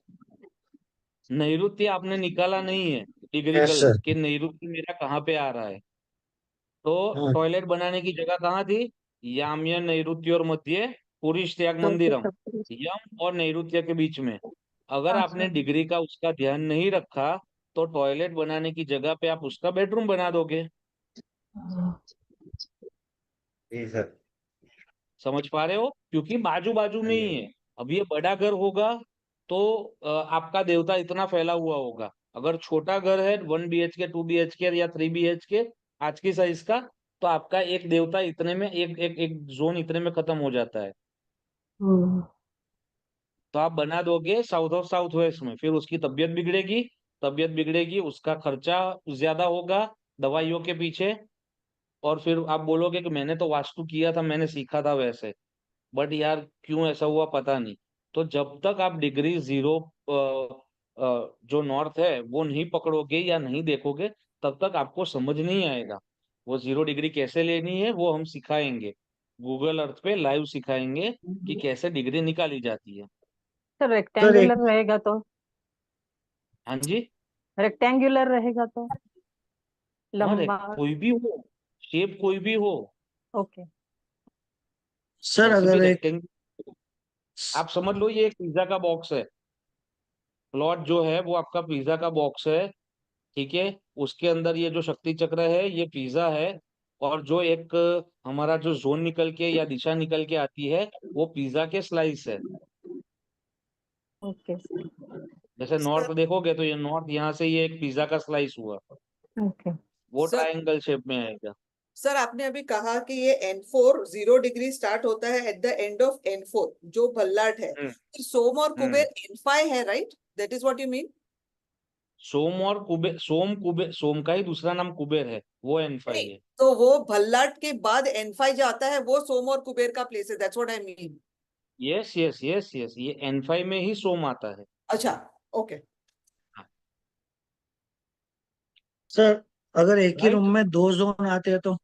नैऋत्य आपने निकाला नहीं है यस डिग्रिकल सर। कि नैऋत्य मेरा कहाँ पे आ रहा है। तो हाँ टॉयलेट बनाने की जगह कहाँ थी? याम्य नैऋत्य और मध्य पुरीश त्याग मंदिरम, यम और नैऋत्य के बीच में। अगर आपने डिग्री का उसका ध्यान नहीं रखा, तो टॉयलेट बनाने की जगह पे आप उसका बेडरूम बना दोगे। जी सर। समझ पा रहे हो? क्योंकि बाजू बाजू हाँ में जी ही हाँ है। जी। अब ये बड़ा घर होगा तो आपका देवता इतना फैला हुआ होगा। अगर छोटा घर है 1 BHK 2 BHK या 3 BHK आज की साइज का, तो आपका एक देवता इतने में, एक जोन इतने में खत्म हो जाता है। तो आप बना दोगे साउथ ऑफ साउथ वेस्ट में, फिर उसकी तबीयत बिगड़ेगी, तबीयत बिगड़ेगी, उसका खर्चा ज्यादा होगा दवाइयों के पीछे, और फिर आप बोलोगे कि मैंने तो वास्तु किया था, मैंने सीखा था वैसे, बट यार क्यों ऐसा हुआ पता नहीं। तो जब तक आप डिग्री 0 जो नॉर्थ है वो नहीं पकड़ोगे या नहीं देखोगे, तब तक आपको समझ नहीं आएगा। वो 0 डिग्री कैसे लेनी है वो हम सिखाएंगे, गूगल अर्थ पे लाइव सिखाएंगे कि कैसे डिग्री निकाली जाती है। सर सर एक रेक्टेंगुलर रहेगा तो? हाँ जी, रेक्टेंगुलर रहेगा तो हाँ लंबा? कोई भी हो, शेप कोई भी हो, ओके। सर वैसे भी अगर एक रेक्टेंगल। आप समझ लो ये एक पिज्जा का बॉक्स है, प्लॉट जो है वो आपका पिज्जा का बॉक्स है, ठीक है? उसके अंदर ये जो शक्ति चक्र है ये पिज्जा है, और जो एक हमारा जो जोन निकल के या दिशा निकल के आती है वो पिज्जा के स्लाइस है। ओके। जैसे नॉर्थ देखोगे तो ये नॉर्थ, यहाँ से ये एक पिज्जा का स्लाइस हुआ, ओके। वो सर ट्रायंगल शेप में आएगा। सर आपने अभी कहा कि ये N4 0 डिग्री स्टार्ट होता है at the end of N4 जो भल्लाट है, हम्म फिर सोम और हम्म कुबेर N5 है, right? That is what you mean? Som और कुबेर, सोम का ही दूसरा नाम कुबेर है, वो N5 नहीं, है। तो वो भल्लाट के बाद N5 जो आता है वो सोम और कुबेर का प्लेस है, that's what I mean. Yes yes yes yes, ये N5 में ही सोम आता है। अच्छा, ओके। सर अगर एक ही राइट, रूम में दो जोन आते हैं तो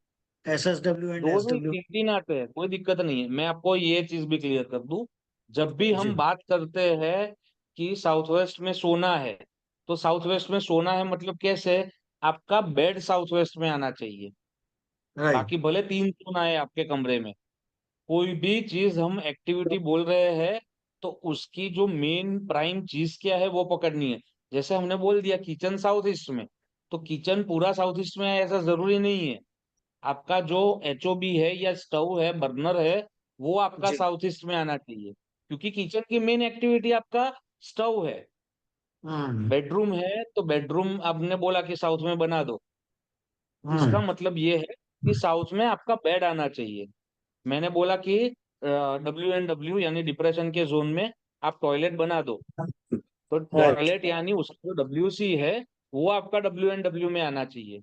SSW एंड दो नहीं SW? 3 आते हैं, कोई दिक्कत नहीं है। मैं आपको ये चीज भी क्लियर कर दूं, जब भी जी हम बात करते हैं कि साउथ वेस्ट में सोना है, तो साउथ वेस्ट में सोना है मतलब कैसे? आपका बेड साउथ वेस्ट में आना चाहिए। राइट। बाकी भले 3 जोन आए आपके कमरे में, कोई भी चीज हम एक्टिविटी बोल रहे हैं तो उसकी जो मेन प्राइम चीज क्या है वो पकड़नी है। जैसे हमने बोल दिया किचन साउथ ईस्ट में, तो किचन पूरा साउथ ईस्ट में है ऐसा जरूरी नहीं है। आपका जो एचओबी है या स्टव है, बर्नर है, वो आपका जी साउथ ईस्ट में आना चाहिए, क्योंकि किचन की मेन एक्टिविटी आपका स्टव है। बेडरूम है तो बेडरूम आपने बोला कि साउथ में बना दो, इसका मतलब ये है कि साउथ में आपका बेड आना चाहिए। मैंने बोला कि WNW यानी डिप्रेशन के जोन में आप टॉयलेट बना दो, तो राइट टॉयलेट यानी उसका जो WC है वो आपका WNW में आना चाहिए।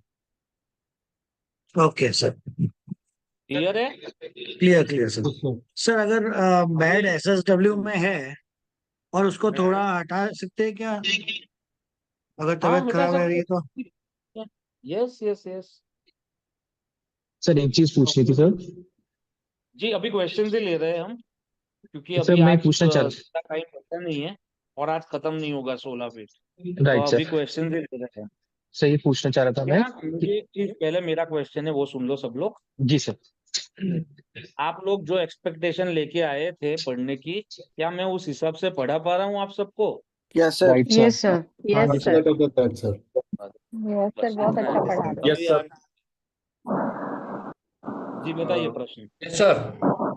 ओके सर क्लियर है? क्लियर क्लियर सर सर अगर बेड अभी SSW में है और उसको मैं थोड़ा हटा सकते हैं क्या अगर हाँ तबीयत हटा खराब है सकते रही तो हैं। Yes yes yes. सर एक चीज पूछनी थी सर। जी अभी क्वेश्चन ही ले रहे हैं हम, क्योंकि सर अभी मैं आज पूछना चाह ज्यादा टाइम बचा नहीं है और आज खत्म नहीं होगा 16 पे, तो राइट अभी सर। क्वेश्चन ही ले रहे हैं। सर ये पूछना चाह रहा था मैं क्या मुझे एक चीज, पहले मेरा क्वेश्चन है वो सुन लो सब लोग। जी सर। आप लोग जो एक्सपेक्टेशन लेके आए थे पढ़ने की, क्या मैं उस हिसाब से पढ़ा पा रहा हूँ आप सबको? Yes sir right sir. Yes sir. हाँ यस जी सर। सर। यस सर, बस बहुत इतना अच्छा है। पढ़ा रहे यस अभी सर जी बताइए प्रश्न। यस सर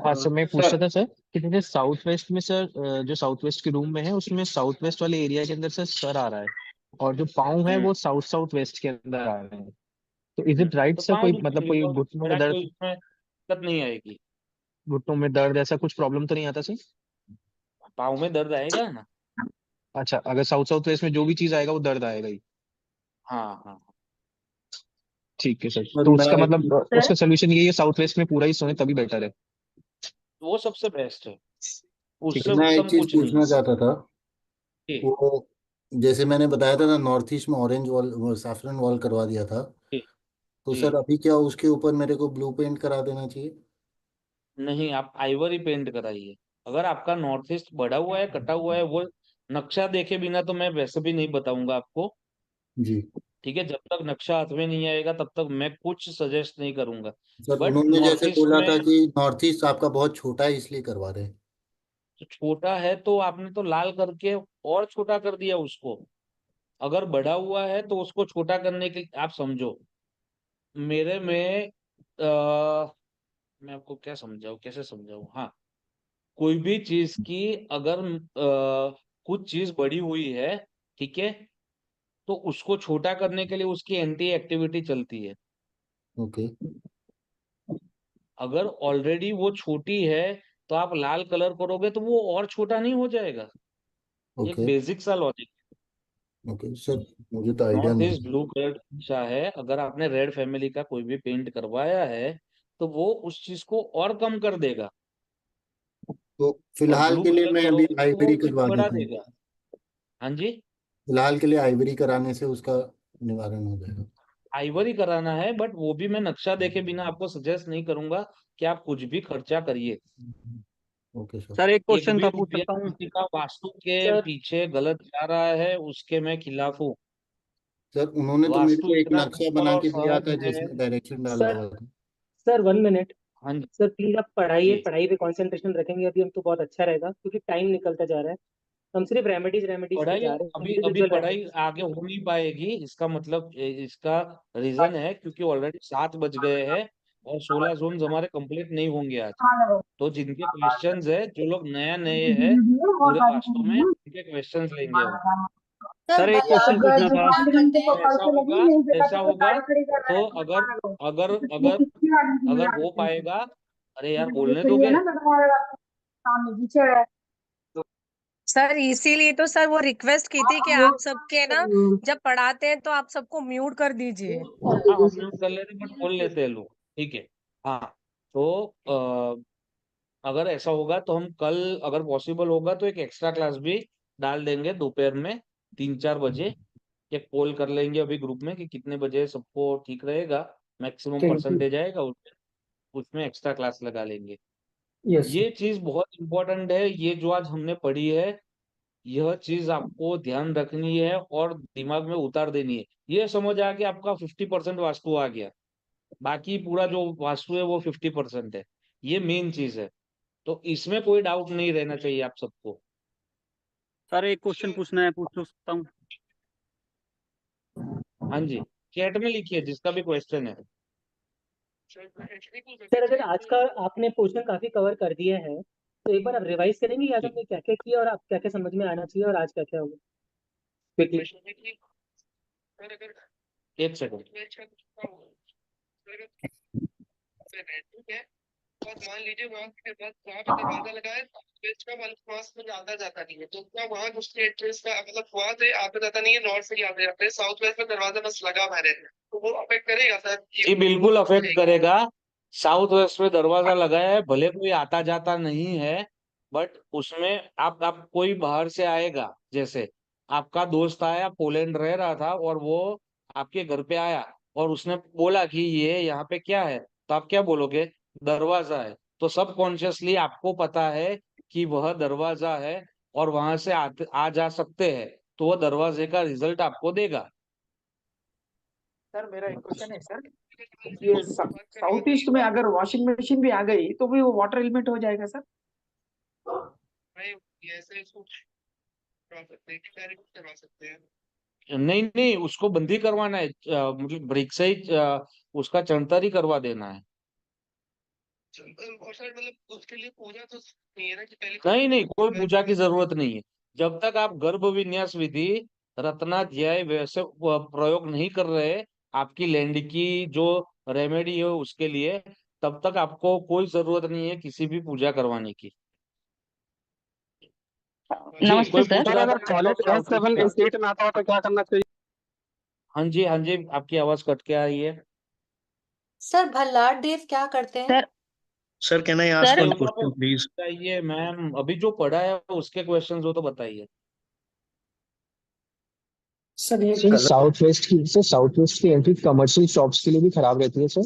हाँ सर मैं पूछ रहा था सर कि जैसे साउथ वेस्ट में सर जो साउथ वेस्ट के रूम में है उसमें साउथ वेस्ट वाले एरिया के अंदर सर आ रहा है और जो पाँव है हम्म वो साउथ साउथ वेस्ट के अंदर आ रहे हैं। तो इज इट राइट तो सर? पाँव कोई मतलब दुखेंगे कोई और घुटनों में मेरा दर्द, कोई इसमें दिक्कत नहीं आएगी। घुटनों में दर्द ऐसा कुछ प्रॉब्लम तो नहीं आता सर? पाँव में दर्द आएगा ना। अच्छा अगर साउथ साउथ वेस्ट में जो भी चीज आएगा वो दर्द आएगा ही। हाँ हाँ। ठीक है सर। सर तो मैं उसका मतलब सर। उसका सोल्यूशन यही है साउथ वेस्ट में पूरा ही सोए तभी बेटर है। वो सबसे बेस्ट है, ठीक उससे है मैं एक उत्तम चीज कुछ नहीं पूछना चाहता था। है। वो जैसे मैंने बताया था ना, नॉर्थ ईस्ट में ऑरेंज वॉल सैफरन वॉल करवा दिया था, जी तो जी। सर अभी क्या उसके ऊपर मेरे को ब्लू पेंट करा देना चाहिए? नहीं, आप आइवरी पेंट कराइए। अगर आपका नॉर्थ ईस्ट बढ़ा हुआ है, कटा हुआ है, वो नक्शा देखे बिना तो मैं वैसे भी नहीं बताऊंगा आपको। जी ठीक है, जब तक नक्शा हाथ में नहीं आएगा तब तक मैं कुछ सजेस्ट नहीं करूंगा। सर, बट उन्होंने नॉर्थ जैसे ईस्ट बोला में था कि नॉर्थ ईस्ट आपका बहुत छोटा है इसलिए करवा रहे हैं। जो छोटा है तो आपने तो लाल करके और छोटा कर दिया उसको। अगर बढ़ा हुआ है तो उसको छोटा करने के आप समझो, मेरे में मैं आपको क्या समझाऊं, कैसे समझाऊं। हाँ, कोई भी चीज की अगर कुछ चीज बड़ी हुई है, ठीक है, तो उसको छोटा करने के लिए उसकी एंटी एक्टिविटी चलती है। ओके अगर ऑलरेडी वो छोटी है तो आप लाल कलर करोगे तो वो और छोटा नहीं हो जाएगा। ये एक ओके बेसिक सा लॉजिक। ओके सर, मुझे तो आइडिया नॉर्थ नहीं ईस्ट था। ब्लू कलर अच्छा है, अगर आपने रेड फैमिली का कोई भी पेंट करवाया है तो वो उस चीज को और कम कर देगा, तो और फिलहाल ब्लू के लिए कलर मैं अभी करोगे तो वो आइवरी उसी को करवा बढ़ा देता हूँ। देगा। हाँ जी। फिलहाल के लिए आइवरी कराने से उसका निवारण हो जाएगा। आइवरी कराना है, बट वो भी मैं नक्शा देखे बिना आपको सजेस्ट नहीं करूंगा कि आप कुछ भी खर्चा करिए। Okay sir. सर एक एक क्वेश्चन भी था पूछ रुपया सकता हूँ किसी का वास्तु के सर पीछे गलत जा रहा है उसके मैं खिलाफ हूँ। सर उन्होंने तो मेरे वास्तु को एक इतना नक्शा सिंपल बना और के दिया सहज था है। जिसमें डायरेक्शन डाला सर हुआ था। Sir 1 minute. हाँ जी सर प्लीज आप पढ़ाइए, जी। पढ़ाई पे कंसंट्रेशन रखेंगे अभी हम तो बहुत अच्छा रहेगा, क्योंकि टाइम निकलता जा रहा है। हम सिर्फ रेमेडीज रेमेडीज पे पढ़ाई जा रहे हैं, अभी अभी इंडिविजुअल पढ़ाई रेमेडीज। आगे हो नहीं पाएगी, इसका मतलब इसका रीजन है क्योंकि ऑलरेडी 7 बज गए हैं और 16 जोन हमारे कंप्लीट नहीं होंगे आज। तो जिनके क्वेश्चंस है, जो लोग नया नए हैं पूरे वास्तु में, उनके क्वेश्चंस लेंगे हम। सर सर एक बच्चे क्वेश्चन अगर पूछना था क्या करते हैं ऐसा होगा तो अगर अगर अगर अगर हो पाएगा, अरे यार बोलने दोगे। सर इसीलिए तो सर वो रिक्वेस्ट की थी कि आप सबके ना जब पढ़ाते हैं तो आप सबको म्यूट कर दीजिए। हाँ हम म्यूट कर लेते बट बोल लेते हैं लोग, ठीक है। हाँ, तो अगर ऐसा होगा तो हम कल, अगर पॉसिबल होगा तो एक एक्स्ट्रा क्लास भी डाल देंगे दोपहर में 3-4 बजे। एक पोल कर लेंगे अभी ग्रुप में कि कितने बजे सबको ठीक रहेगा, मैक्सिमम परसेंटेज आएगा उसमें एक्स्ट्रा क्लास लगा लेंगे। यस ये चीज बहुत इंपॉर्टेंट है, ये जो आज हमने पढ़ी है, यह चीज आपको ध्यान रखनी है और दिमाग में उतार देनी है। ये समझ आ कि आपका 50% वास्तु आ गया, बाकी पूरा जो वास्तु है वो 50% है। ये मेन चीज है, तो इसमें कोई डाउट नहीं रहना चाहिए आप सबको। सर एक क्वेश्चन पूछना है, पूछ सकता हूँ? हाँ जी, चैट में लिखिए जिसका भी क्वेश्चन है। सर अगर आज का आपने पोर्शन काफी कवर कर दिए हैं तो एक बार आप रिवाइज करेंगे कि आज हमने क्या क्या किया और आप क्या क्या समझ में आना चाहिए और आज क्या क्या होगा क्विकली। एक सेकंड। और मान लीजिए वहां के बाद वहां पे दरवाजा लगा है, वेस्ट का वहां से आता जाता नहीं है, तो क्या वहां उसके एड्रेस का मतलब वहां से आता जाता नहीं है, नॉर्थ से ही आता जाता है, साउथ वेस्ट में दरवाजा बस लगा हुआ रहता है, तो वो अफेक्ट करेगा सर? जी बिल्कुल अफेक्ट करेगा। साउथ वेस्ट में दरवाजा लगाया है, भले कोई आता जाता नहीं है, बट उसमें आप कोई बाहर से आएगा, जैसे आपका दोस्त आया, पोलैंड रह रहा था और वो आपके घर पे आया और उसने बोला कि ये यहाँ पे क्या है, तो आप क्या बोलोगे? दरवाजा है। तो सबकॉन्शियसली आपको पता है कि वह दरवाजा है और वहां से आ जा सकते हैं, तो वो दरवाजे का रिजल्ट आपको देगा। सर मेरा एक क्वेश्चन है सर, ये साउथ ईस्ट में अगर वॉशिंग मशीन भी आ गई तो भी वो वाटर एलिमेंट हो जाएगा सर? नहीं, ऐसे इसको करवा सकते हैं कि डायरेक्ट करवा सकते हैं। नहीं नहीं, उसको बंदी करवाना है, मतलब ब्रिक से ही उसका चंतर ही करवा देना है। और सर मतलब उसके लिए पूजा तो नहीं है ना कि पहले? नहीं नहीं, कोई पूजा की जरूरत नहीं है। जब तक आप गर्भ विन्यास विधि रत्नाध्याय वैसे प्रयोग नहीं कर रहे आपकी लैंड की जो रेमेडी है उसके लिए, तब तक आपको कोई जरूरत नहीं है किसी भी पूजा करवाने की। जी, नमस्ते कोई सर। पूछ सर रहा अगर था कॉलेज S7 S8 में आता हो तो क्या करना चाहिए? हाँ जी हाँ जी, आपकी आवाज कट के आ रही है। सर भल्लाट देव क्या करते हैं? Sir sir can I sir ask one question please? बताइए मैम, अभी जो पढ़ा है उसके क्वेश्चंस हो तो बताइए। सर ये सर साउथ वेस्ट की एंट्री कमर्शियल शॉप्स के लिए भी खराब रहती है सर?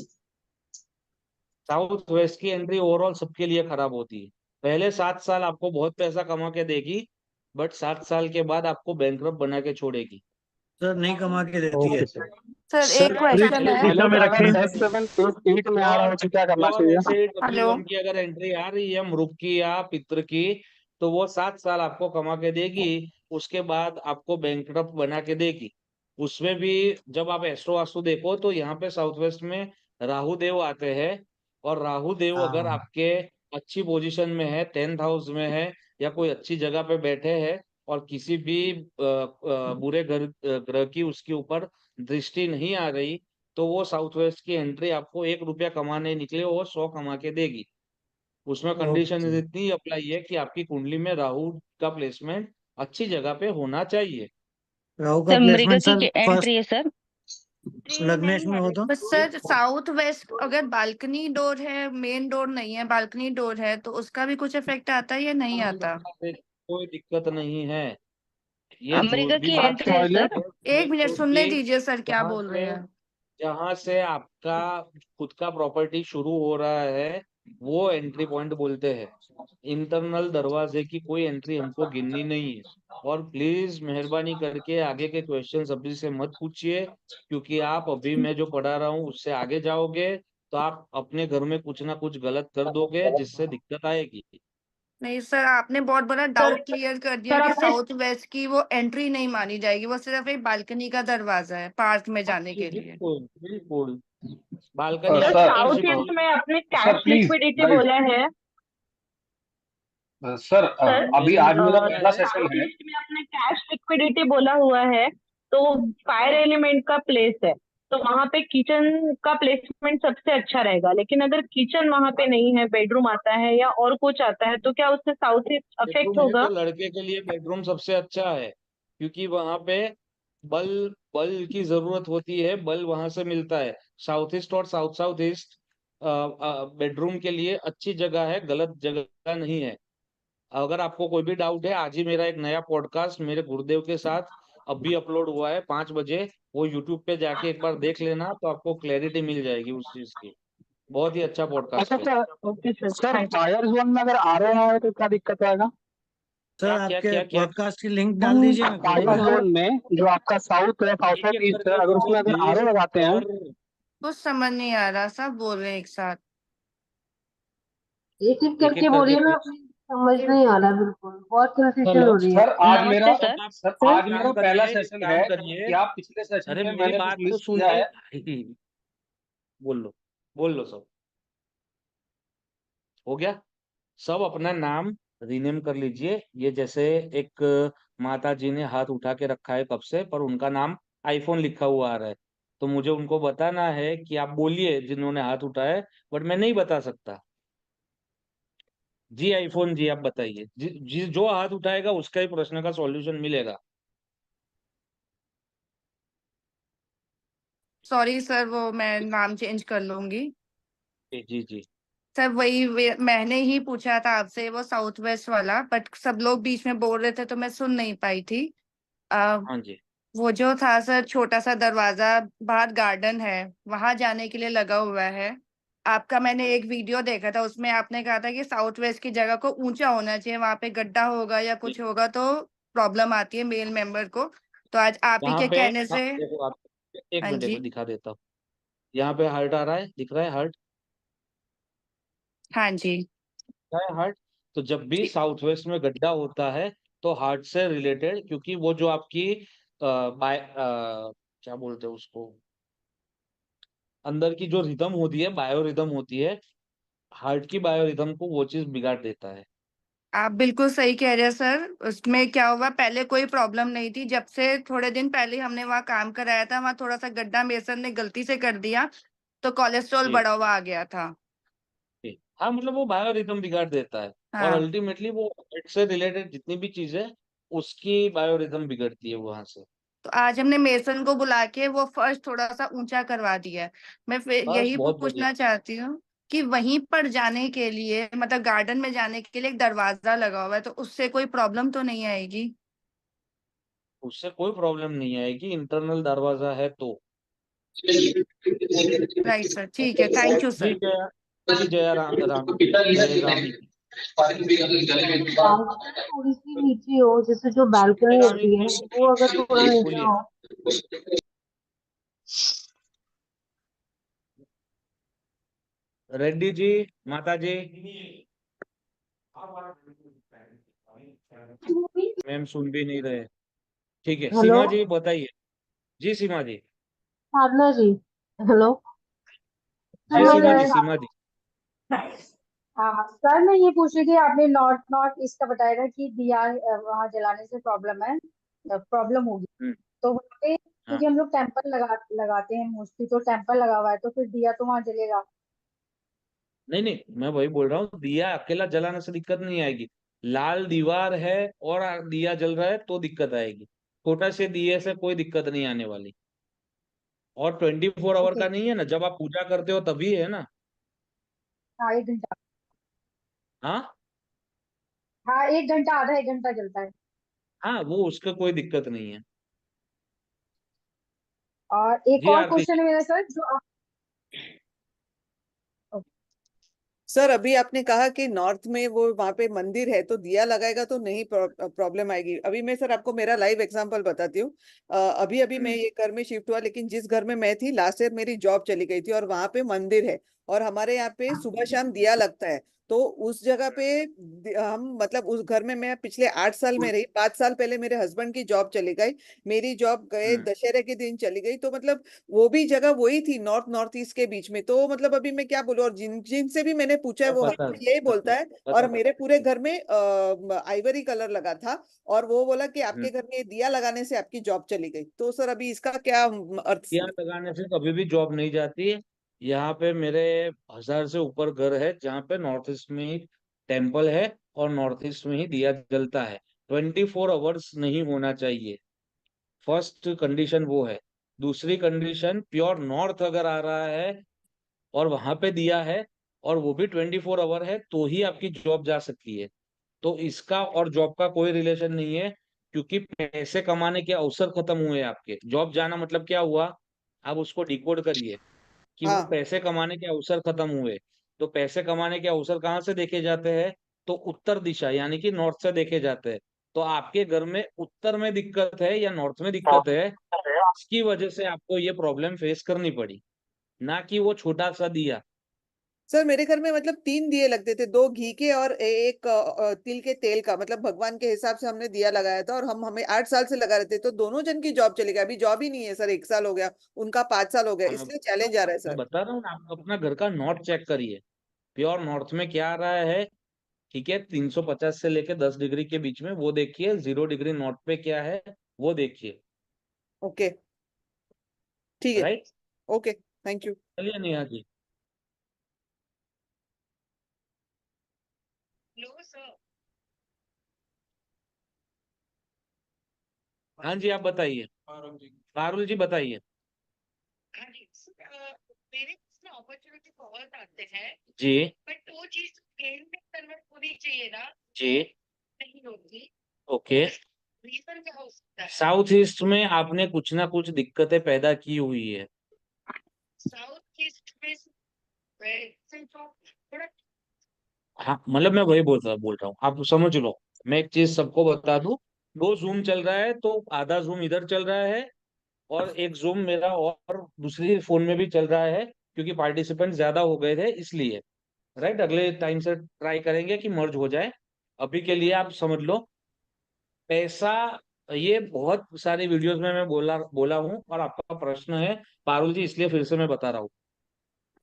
साउथ वेस्ट की एंट्री ओवरऑल सबके लिए खराब होती है। पहले 7 साल आपको बहुत पैसा कमा के देगी, बट 7 साल के बाद आपको बैंकरप्ट बना के छोड़ेगी। सर नहीं कमा के देती है। Okay sir. सर सर एक क्वेश्चन है। फ्यूचर में रखें। S7 S8 में आ रहा हो तो क्या करना और चाहिए? ऐसे हेलो। W1 की अगर एंट्री आ रही है मृग की या पितृ की, तो वो 7 साल आपको कमा के देगी, उसके बाद आपको बैंकरप्ट बना के देगी। उसमें भी जब आप एस्ट्रो वास्तु देखो तो यहाँ पे साउथ वेस्ट में राहु देव आते हैं, और राहु देव अगर आपके अच्छी पोजीशन में है, 10th हाउस में है या कोई अच्छी जगह पे बैठे हैं और किसी भी बुरे ग्रह की उसके ऊपर दृष्टि नहीं आ रही, तो वो साउथ वेस्ट की एंट्री आपको 1 रुपया कमाने निकले वो 100 कमा के देगी। उसमें कंडीशन इतनी अप्लाई है कि आपकी कुंडली में राहु का प्लेसमेंट अच्छी जगह पे होना चाहिए। राहु का सर मृग प्लेसमेंट की सर एंट्री फर्स्ट है सर। लग्नेश में हो तो? बस सर साउथ वेस्ट अगर बालकनी डोर है, मेन डोर नहीं है, बालकनी डोर है, तो उसका भी कुछ इफेक्ट आता है या नहीं आता? कोई दिक्कत नहीं है। ये मृग जो भी की बात एंट्री है सर। एक मिनट सुनने दीजिए सर क्या जहाँ बोल रहे से हैं। जहाँ से आपका खुद का प्रॉपर्टी शुरू हो रहा है वो एंट्री पॉइंट बोलते हैं। इंटरनल दरवाजे की कोई एंट्री हमको गिननी नहीं है। और प्लीज मेहरबानी करके आगे के क्वेश्चन अभी से मत पूछिए, क्योंकि आप अभी मैं जो पढ़ा रहा हूँ उससे आगे जाओगे तो आप अपने घर में कुछ ना कुछ गलत कर दोगे जिससे दिक्कत आएगी। नहीं सर, आपने बहुत बड़ा डाउट क्लियर कर दिया कि साउथ वेस्ट की वो एंट्री नहीं मानी जाएगी, वो सिर्फ एक बालकनी का दरवाजा है पार्क में जाने के लिए। बिल्कुल बिल्कुल, बालकनी सर का साउथ membership ईस्ट में आपने सर कैश प्लीज लिक्विडिटी बोला है। सर सर अभी आज मेरा पहला सेशन साउथ है। ईस्ट में आपने कैश लिक्विडिटी बोला हुआ है, तो फायर एलिमेंट का प्लेस है, तो वहां पे किचन का प्लेसमेंट सबसे अच्छा रहेगा। लेकिन अगर किचन वहां पे नहीं है, बेडरूम आता है या और कुछ आता है, तो क्या उससे साउथ ईस्ट अफेक्ट बेडरूम है होगा? तो लड़के के लिए बेडरूम सबसे अच्छा है, क्योंकि वहां पे बल बल की जरूरत होती है, बल वहां से मिलता है। साउथ ईस्ट और साउथ साउथ ईस्ट बेडरूम के लिए अच्छी जगह है, गलत जगह नहीं है। अगर आपको कोई भी डाउट है, आज ही मेरा एक नया पॉडकास्ट मेरे गुरुदेव के साथ अभी अपलोड हुआ है 5 बजे, वो यूट्यूब पे जाके एक बार देख लेना तो आपको क्लैरिटी मिल जाएगी उस चीज की। बहुत ही अच्छा पॉडकास्ट अच्छा है। Sir, okay sir, sir fire zone में अगर आ रहा है तो क्या दिक्कत आएगा? क्या सर क्या आपके क्या क्या पॉडकास्ट की लिंक डाल दीजिए मैं फायर जोन में जो आपका साउथ है, साउथ ठीक है ईस्ट है, करके अगर उसमें अगर बोलिए आरओ लगाते हैं सर। कुछ समझ नहीं आ रहा, सब बोल रहे हैं एक साथ। एक एक एक करके एक बोलिए करके ना। समझ नहीं आ रहा बिल्कुल, बहुत कंफ्यूजन हेलो हो रही है। सर, आज नमस्ते मेरा सर। आप सर एक आज काम मेरा पहला करिए, एक सेशन काम है करिए। कि आप पिछले सेशन अरे में मेरी मैंने कुछ बात तो लिस्ट किया सुनिए। है। बोल लो सब। हो गया। सब अपना नाम रीनेम कर लीजिए। ये जैसे एक माता जी ने हाथ उठा के रखा है कब से, पर उनका नाम आईफोन लिखा हुआ आ रहा है। तो मुझे उनको बताना है कि आप बोलिए जिन्होंने हाथ उठाया है, बट मैं नहीं बता सकता। जी आईफोन जी, आप बताइए। जी जो हाथ उठाएगा उसका ही प्रश्न का सॉल्यूशन मिलेगा। सॉरी सर, वो मैं नाम चेंज कर लूंगी। जी जी। सर मैंने ही पूछा था आपसे वो साउथ वेस्ट वाला, बट सब लोग बीच में बोल रहे थे तो मैं सुन नहीं पाई थी। आ, हाँ जी। वो जो था सर, छोटा सा दरवाजा, बाहर गार्डन है, वहां जाने के लिए लगा हुआ है। आपका मैंने एक वीडियो देखा था, उसमें आपने कहा था कि साउथ वेस्ट की जगह को ऊंचा होना चाहिए, वहां पे गड्ढा होगा या कुछ होगा तो प्रॉब्लम आती है मेल मेंबर को। तो आज आप ही वहां के पे कहने हाँ, से। देखो आप, एक हाँ मिनट जी। दिखा देता हूँ। यहाँ पे हार्ट आ रहा है, दिख रहा है हार्ट? हाँ जी। है हार्ट। तो जब भी साउथ वेस्ट में गड्ढा होता है तो हार्ट से रिलेटेड, क्योंकि वो जो आपकी क्या बोलते हैं उसको, अंदर की जो रिदम होती है, बायो रिदम होती है, हार्ट की बायो रिदम को वो चीज बिगाड़ देता है। आप बिल्कुल सही कह रहे हैं सर। उसमें क्या हुआ, पहले कोई प्रॉब्लम नहीं थी, जब से थोड़े दिन पहले हमने वहाँ काम कराया था, वहाँ थोड़ा सा गड्ढा मेसन ने गलती से कर दिया तो कोलेस्ट्रॉल जी बढ़ा हुआ आ गया था। जी। हाँ, मतलब वो बायो रिदम बिगाड़ देता है। और हाँ। अल्टीमेटली वो हार्ट से रिलेटेड जितनी भी चीजें, उसकी बायो रिदम बिगड़ती है वहां से। तो आज हमने मेसन को बुला के वो फर्श थोड़ा सा ऊंचा करवा दिया है। मैं फिर बस यही बहुत बढ़िया। पूछना चाहती हूँ कि वहीं पर जाने के लिए, मतलब गार्डन में जाने के लिए एक दरवाजा लगा हुआ है, तो उससे कोई प्रॉब्लम तो नहीं आएगी? उससे कोई प्रॉब्लम नहीं आएगी, इंटरनल दरवाजा है तो। राइट सर, ठीक है, थैंक यू जी सर। जया, जी जया राम जी, जय रामी जी। बालकनी थोड़ी सी नीचे हो, जैसे जो जय बालकनी रामी होती है जी, वो अगर थोड़ा जी नीचा बोलिए। हो। रेड्डी जी, माता जी। मैम सुन भी नहीं रहे। ठीक है, हेलो, सीमा जी बताइए। जी सीमा जी। साधना जी। हेलो सर, जी मैं सीमा कह जी, सीमा जी। हाँ सर, मैं ये पूछ रही थी, आपने नॉर्थ नॉर्थ ईस्ट का बताया था कि दिया वहां जलाने से प्रॉब्लम है, प्रॉब्लम होगी। हम्म, तो वहाँ पे हाँ। क्योंकि हम लोग टेम्पल लगाते हैं मोस्टली, तो टेम्पल लगा हुआ है तो फिर दिया तो वहां जलेगा। नहीं नहीं, मैं वही बोल रहा हूँ, दिया अकेला जलाने से दिक्कत नहीं आएगी। लाल दीवार है और दिया जल रहा है तो दिक्कत आएगी। छोटा से दिए से कोई दिक्कत नहीं आने वाली। और 24 आवर ओके। का नहीं है ना, जब आप पूजा करते हो तभी है ना। हाँ 1 घंटा। हाँ हाँ 1 घंटा, आधा 1 घंटा जलता है। हाँ, वो उसका कोई दिक्कत नहीं है। और एक जी और आरती क्वेश्चन जी। है मेरा सर, जो आप सर अभी आपने कहा कि नॉर्थ में वो वहां पे मंदिर है तो दिया लगाएगा तो नहीं प्रॉब्लम आएगी। अभी मैं सर आपको मेरा लाइव एग्जांपल बताती हूँ। अभी अभी मैं ये घर में शिफ्ट हुआ, लेकिन जिस घर में मैं थी लास्ट ईयर मेरी जॉब चली गई थी और वहां पे मंदिर है और हमारे यहाँ पे सुबह शाम दिया लगता है। तो उस जगह पे हम मतलब उस घर में मैं पिछले 8 साल में रही। 5 साल पहले मेरे हस्बैंड की जॉब चली गई, मेरी जॉब गए दशहरे के दिन चली गई। तो मतलब वो भी जगह वही थी नॉर्थ नॉर्थ ईस्ट के बीच में। तो मतलब अभी मैं क्या बोलूं, और जिनसे भी मैंने पूछा है वो हर पता कोई यही पता बोलता है। और पता। मेरे पूरे घर में आइवरी कलर लगा था और वो बोला कि हम्म, आपके घर में ये दिया लगाने से आपकी जॉब चली गई। तो सर अभी इसका क्या अर्थ? दिया लगाने से कभी भी जॉब नहीं जाती है। यहाँ पे मेरे 1000 से ऊपर घर है जहाँ पे नॉर्थ ईस्ट में ही टेम्पल है और नॉर्थ ईस्ट में ही दिया जलता है। 24 आवर्स नहीं होना चाहिए। फर्स्ट कंडीशन वो है। दूसरी कंडीशन, प्योर नॉर्थ अगर आ रहा है और वहां पे दिया है और वो भी 24 आवर है तो ही आपकी जॉब जा सकती है। तो इसका और जॉब का कोई रिलेशन नहीं है, क्योंकि पैसे कमाने के अवसर खत्म हुए आपके। जॉब जाना मतलब क्या हुआ, आप उसको डिकोड करिए कि वो हाँ पैसे कमाने के अवसर खत्म हुए। तो पैसे कमाने के अवसर कहाँ से देखे जाते हैं? तो उत्तर दिशा यानी कि नॉर्थ से देखे जाते हैं। तो आपके घर में उत्तर में दिक्कत है या नॉर्थ में दिक्कत है, इसकी वजह से आपको ये प्रॉब्लम फेस करनी पड़ी, ना कि वो छोटा सा दिया। सर मेरे घर में मतलब 3 दिए लगते थे, 2 घी के और एक तिल के तेल का, मतलब भगवान के हिसाब से हमने दिया लगाया था, और हम हमें 8 साल से लगा रहे थे, तो दोनों जन की जॉब चली गई। अभी जॉब ही नहीं है सर, 1 साल हो गया, उनका 5 साल हो गया, हाँ, इसलिए चैलेंज आ रहा है मैं सर। बता रहा हूँ ना, आप अपना घर का नॉर्थ चेक करिए। प्योर नॉर्थ में क्या आ रहा है, ठीक है, 350 से लेके 10 डिग्री के बीच में वो देखिए, 0 डिग्री नॉर्थ पे क्या है वो देखिए। ओके ठीक है। Right, okay thank you. चलिए नेहा जी। हाँ जी, आप बताइए, पारुल जी बताइए। हाँ जी, मेरे पास ना अपॉर्चुनिटी बहुत आते हैं, जी बट वो चीज गेम में कन्वर्ट होनी चाहिए ना, जी, नहीं होती। ओके। रीजन क्या हो सकता है? साउथ ईस्ट में आपने कुछ ना कुछ दिक्कतें पैदा की हुई है। साउथ ईस्ट में वैसे तो थोड़ा हाँ, मतलब मैं वही बोल रहा हूँ, आप समझ लो। मैं एक चीज सबको बता दूं, 2 जूम चल रहा है, तो आधा जूम इधर चल रहा है और एक जूम मेरा और दूसरी फोन में भी चल रहा है, क्योंकि पार्टिसिपेंट ज्यादा हो गए थे इसलिए। राइट, अगले टाइम से ट्राई करेंगे कि मर्ज हो जाए। अभी के लिए आप समझ लो, पैसा, ये बहुत सारी वीडियोस में मैं बोला बोला हूँ, और आपका प्रश्न है पारुल जी, इसलिए फिर से मैं बता रहा हूँ।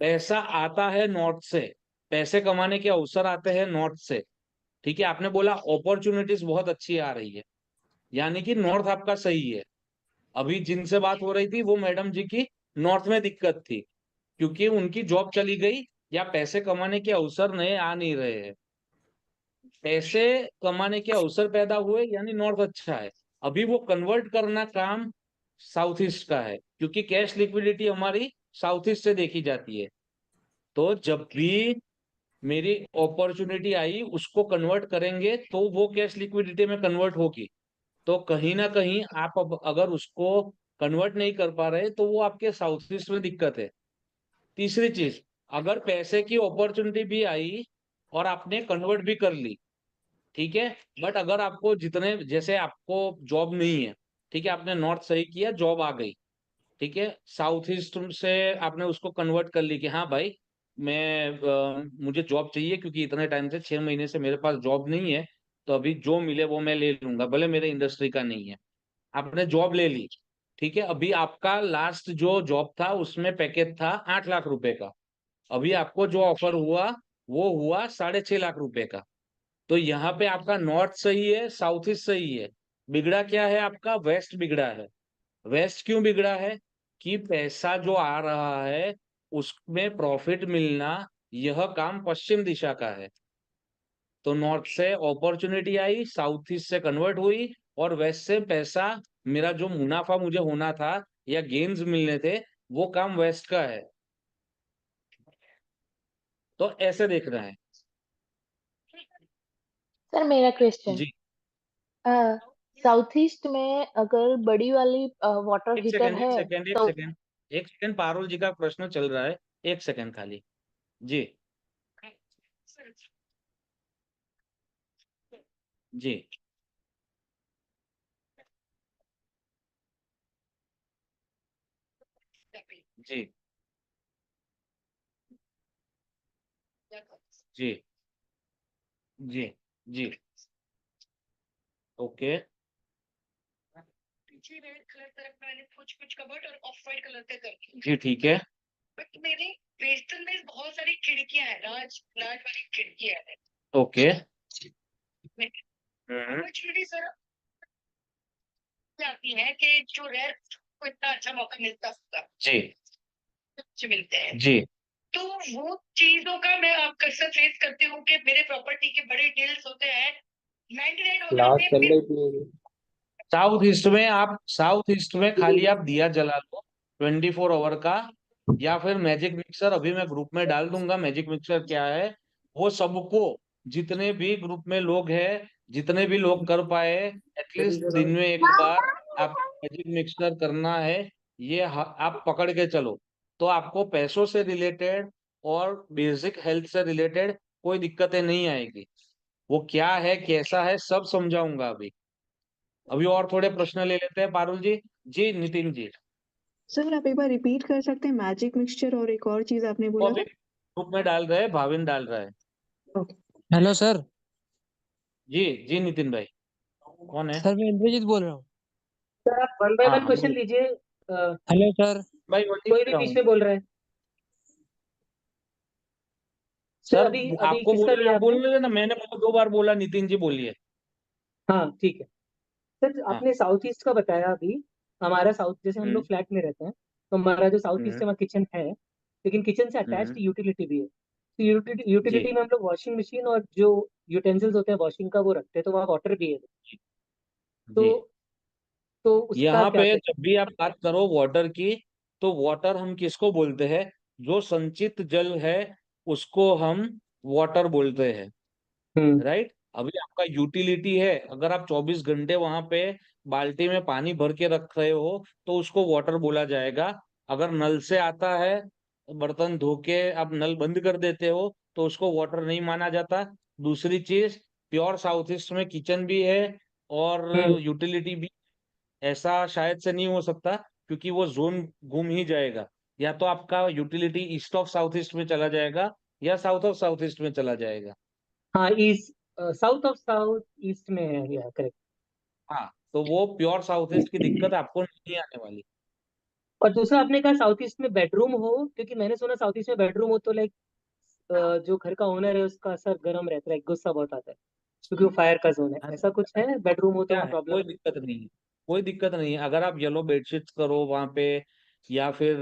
पैसा आता है नॉर्थ से, पैसे कमाने के अवसर आते हैं नॉर्थ से। ठीक है, आपने बोला अपॉर्चुनिटीज बहुत अच्छी आ रही है, यानी कि नॉर्थ आपका सही है। अभी जिनसे बात हो रही थी वो मैडम जी की नॉर्थ में दिक्कत थी, क्योंकि उनकी जॉब चली गई या पैसे कमाने के अवसर नए आ नहीं रहे हैं। पैसे कमाने के अवसर पैदा हुए यानी नॉर्थ अच्छा है। अभी वो कन्वर्ट करना काम साउथ ईस्ट का है, क्योंकि कैश लिक्विडिटी हमारी साउथ ईस्ट से देखी जाती है। तो जब भी मेरी अपॉर्चुनिटी आई उसको कन्वर्ट करेंगे तो वो कैश लिक्विडिटी में कन्वर्ट होगी। तो कहीं ना कहीं आप अब अगर उसको कन्वर्ट नहीं कर पा रहे तो वो आपके साउथ ईस्ट में दिक्कत है। तीसरी चीज, अगर पैसे की अपॉर्चुनिटी भी आई और आपने कन्वर्ट भी कर ली, ठीक है, बट अगर आपको जितने, जैसे आपको जॉब नहीं है, ठीक है, आपने नॉर्थ सही किया, जॉब आ गई, ठीक है, साउथ ईस्ट से आपने उसको कन्वर्ट कर ली कि हाँ भाई, मुझे जॉब चाहिए, क्योंकि इतने टाइम से 6 महीने से मेरे पास जॉब नहीं है, तो अभी जो मिले वो मैं ले लूंगा, भले मेरे इंडस्ट्री का नहीं है। आपने जॉब ले ली, ठीक है, अभी आपका लास्ट जो जॉब था उसमें पैकेज था 8 लाख रुपए का, अभी आपको जो ऑफर हुआ वो हुआ 6.5 लाख रुपए का। तो यहाँ पे आपका नॉर्थ सही है, साउथ ईस्ट सही है, बिगड़ा क्या है, आपका वेस्ट बिगड़ा है। वेस्ट क्यों बिगड़ा है, कि पैसा जो आ रहा है उसमें प्रॉफिट मिलना, यह काम पश्चिम दिशा का है। तो नॉर्थ से अपॉर्चुनिटी आई, साउथ ईस्ट से कन्वर्ट हुई, और वेस्ट से पैसा, मेरा जो मुनाफा मुझे होना था या गेन्स मिलने थे, वो काम वेस्ट का है। तो ऐसे देखना है। सर मेरा क्वेश्चन, जी, साउथ ईस्ट में अगर बड़ी वाली वाटर एक हीटर सेकंड, एक है सेकंड, एक तो सेकंड, एक सेकंड, पारुल जी का प्रश्न चल रहा है, एक सेकंड खाली। जी जी जी जी जी जी, ओके, पीछे रेड कलर तक मैंने कुछ कुछ कबर्ड और ऑफ वाइट कलर के कर दिए। जी ठीक है, बट मेरे वेस्टर्न में बहुत सारी खिड़कियां हैं, राज राज वाली खिड़कियां हैं। ओके, अपॉर्चुनिटी सर जाती है कि जो रेड को इतना अच्छा मौका मिलता होगा, जी अच्छे मिलते हैं, जी, तो वो चीजों का मैं आप कैसे फेस करती हूँ कि मेरे प्रॉपर्टी के बड़े डील्स होते हैं, 99 हो जाते हैं, फिर साउथ ईस्ट में खाली आप दिया जला लो 24 आवर का, या फिर मैजिक मिक्सर, अभी मैं ग्रुप में डाल दूंगा मैजिक मिक्सर क्या है। वो सबको, जितने भी ग्रुप में लोग हैं, जितने भी लोग कर पाए, एटलीस्ट दिन में एक बार आप मैजिक मिक्सर करना है। ये आप पकड़ के चलो, तो आपको पैसों से रिलेटेड और बेसिक हेल्थ से रिलेटेड कोई दिक्कतें नहीं आएगी। वो क्या है कैसा है सब समझाऊंगा अभी। अभी और थोड़े प्रश्न ले लेते हैं पारुल जी। जी नितिन जी, सर आप एक बार रिपीट कर सकते हैं, मैजिक मिक्सचर और एक और चीज आपने वो बोला अभी था? ग्रुप में डाल रहे हैं, भाविन डाल रहा है। Hello sir. जी जी नितिन भाई, कौन है? सर मैं इंद्रजीत बोल रहा हूँ। सर आप वन बाय हाँ वन हाँ क्वेश्चन बोलो लीजिए। Hello sir. भाई, वही कोई दे भी रहा बीच हूँ में बोल रहा है। Sir sir. अभी अभी आपको किसका बोलना लिया है, आपने? बोलने देना, मैंने बहुत 2 बार बोला, नितिन जी बोलिए। हाँ ठीक है। सर हाँ। आपने साउथ ईस्ट का बताया अभी। हमारा साउथ, जैसे हम लोग फ्लैट में रहते हैं तो हमारा जो साउथ ईस्ट है वहाँ किचन है, लेकिन किचन से अटैच्ड यूटिलिटी भी है। तो यूटिलिटी में हम लोग वॉशिंग मशीन और जो यूटेंसिल्स होते हैं वॉशिंग का वो रखते हैं, तो वहाँ वाटर भी है। जी। तो उसका यहाँ क्या पे करें? जब भी आप बात करो वाटर की, तो वाटर हम किसको बोलते हैं? जो संचित जल है उसको हम वाटर बोलते हैं, राइट? अभी आपका यूटिलिटी है, अगर आप 24 घंटे वहां पे बाल्टी में पानी भर के रख रहे हो तो उसको वाटर बोला जाएगा। अगर नल से आता है, बर्तन धो के आप नल बंद कर देते हो तो उसको वाटर नहीं माना जाता। दूसरी चीज, प्योर साउथ ईस्ट में किचन भी है और यूटिलिटी भी। ऐसा शायद से नहीं हो सकता, क्योंकि वो जोन गुम ही जाएगा। या तो आपका utility east of south east में चला जाएगा या साउथ ऑफ साउथ ईस्ट में चला जाएगा। हाँ, east south of south east में है, या करेक्ट। हाँ, तो वो प्योर साउथ ईस्ट की दिक्कत आपको नहीं आने वाली। और दूसरा आपने कहा साउथ ईस्ट में बेडरूम हो, क्योंकि मैंने सुना साउथ ईस्ट में बेडरूम हो तो लाइक जो घर का ओनर है उसका असर गर्म रहता है, गुस्सा बहुत आता है, क्योंकि वो फायर का जोन है। ऐसा कुछ है? बेडरूम हो तो क्या वहाँ है, प्रॉब्लम? कोई दिक्कत नहीं है। कोई दिक्कत नहीं है, अगर आप येलो बेडशीट्स करो वहां पे, या फिर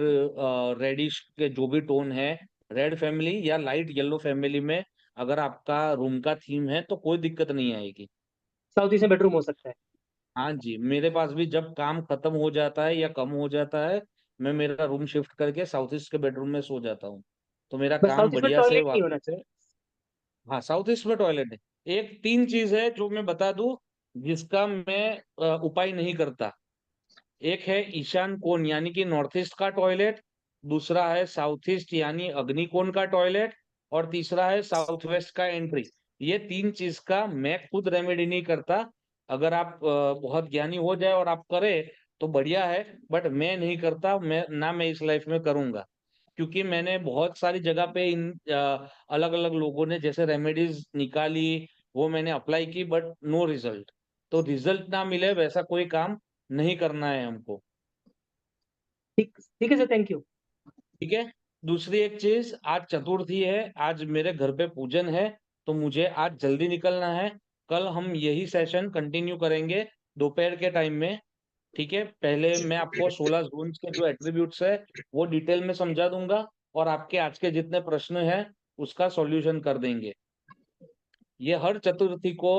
रेडिश के जो भी टोन है, रेड फैमिली या लाइट येलो फैमिली में अगर आपका रूम का थीम है तो कोई दिक्कत नहीं आएगी। साउथ ईस्ट में बेडरूम हो सकता है। हाँ जी, मेरे पास भी जब काम खत्म हो जाता है या कम हो जाता है, मैं मेरा रूम शिफ्ट करके साउथ ईस्ट के बेडरूम में सो जाता हूँ, तो मेरा बस काम साउथ ईस्ट में बढ़िया से टॉयलेट नहीं होना चाहिए। हाँ, साउथ ईस्ट में टॉयलेट है। एक 3 चीज है जो मैं बता दूं, जिसका मैं उपाय नहीं करता। एक है ईशान कोण यानी कि नॉर्थ ईस्ट का टॉयलेट, दूसरा है साउथ ईस्ट यानी अग्निकोण का टॉयलेट, और तीसरा है साउथ वेस्ट का एंट्री। ये 3 चीज का मैं खुद रेमेडी नहीं करता। अगर आप बहुत ज्ञानी हो जाए और आप करें तो बढ़िया है, बट मैं नहीं करता, मैं इस लाइफ में करूंगा, क्योंकि मैंने बहुत सारी जगह पे इन अलग अलग लोगों ने जैसे रेमेडीज निकाली, वो मैंने अप्लाई की, बट नो रिजल्ट। तो रिजल्ट ना मिले वैसा कोई काम नहीं करना है हमको। ठीक है सर, थैंक यू। ठीक है। दूसरी एक चीज, आज चतुर्थी है, आज मेरे घर पे पूजन है, तो मुझे आज जल्दी निकलना है। कल हम यही सेशन कंटिन्यू करेंगे दोपहर के टाइम में। ठीक है, पहले मैं आपको 16 जोन्स के जो एट्रीब्यूट्स है वो डिटेल में समझा दूंगा, और आपके आज के जितने प्रश्न हैं उसका सॉल्यूशन कर देंगे। ये हर चतुर्थी को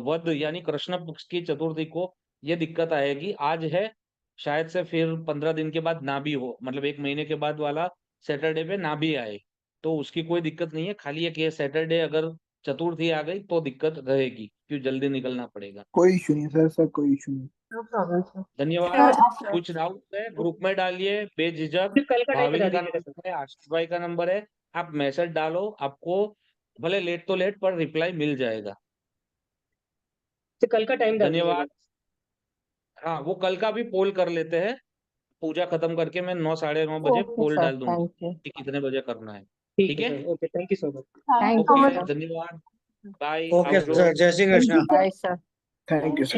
वध यानी कृष्ण पक्ष की चतुर्थी को ये दिक्कत आएगी। आज है, शायद से फिर 15 दिन के बाद ना भी हो, मतलब 1 महीने के बाद वाला सैटरडे पे ना भी आए, तो उसकी कोई दिक्कत नहीं है। खाली एक ये सैटरडे अगर चतुर्थी आ गई तो दिक्कत रहेगी, क्यों जल्दी निकलना पड़ेगा। कोई इशू नहीं सर, कोई इशू नहीं। No problem sir. धन्यवाद। कुछ डाउट है ग्रुप में डालिए बेझिझक। सिर्फ कल का टाइम बता भाविन का दीजिएगा सर। नंबर है, आशीष भाई का नंबर है, आप मैसेज डालो, आपको भले लेट तो लेट पर रिप्लाई मिल जाएगा। सिर्फ कल का टाइम डाल दीजिएगा। धन्यवाद। हाँ, वो कल का भी पोल कर लेते हैं, पूजा खत्म करके मैं 9 साढ़े 9 बजे ओके पोल सर, डाल दूंगा थैंक यू। कि कितने बजे करना है। ठीक ठीक है है, sir, okay, thank you so much. Thank you okay, sir. धन्यवाद, बाय, ओके आवजो। सर, जय Shri Krishna. Bye sir. Thank you sir.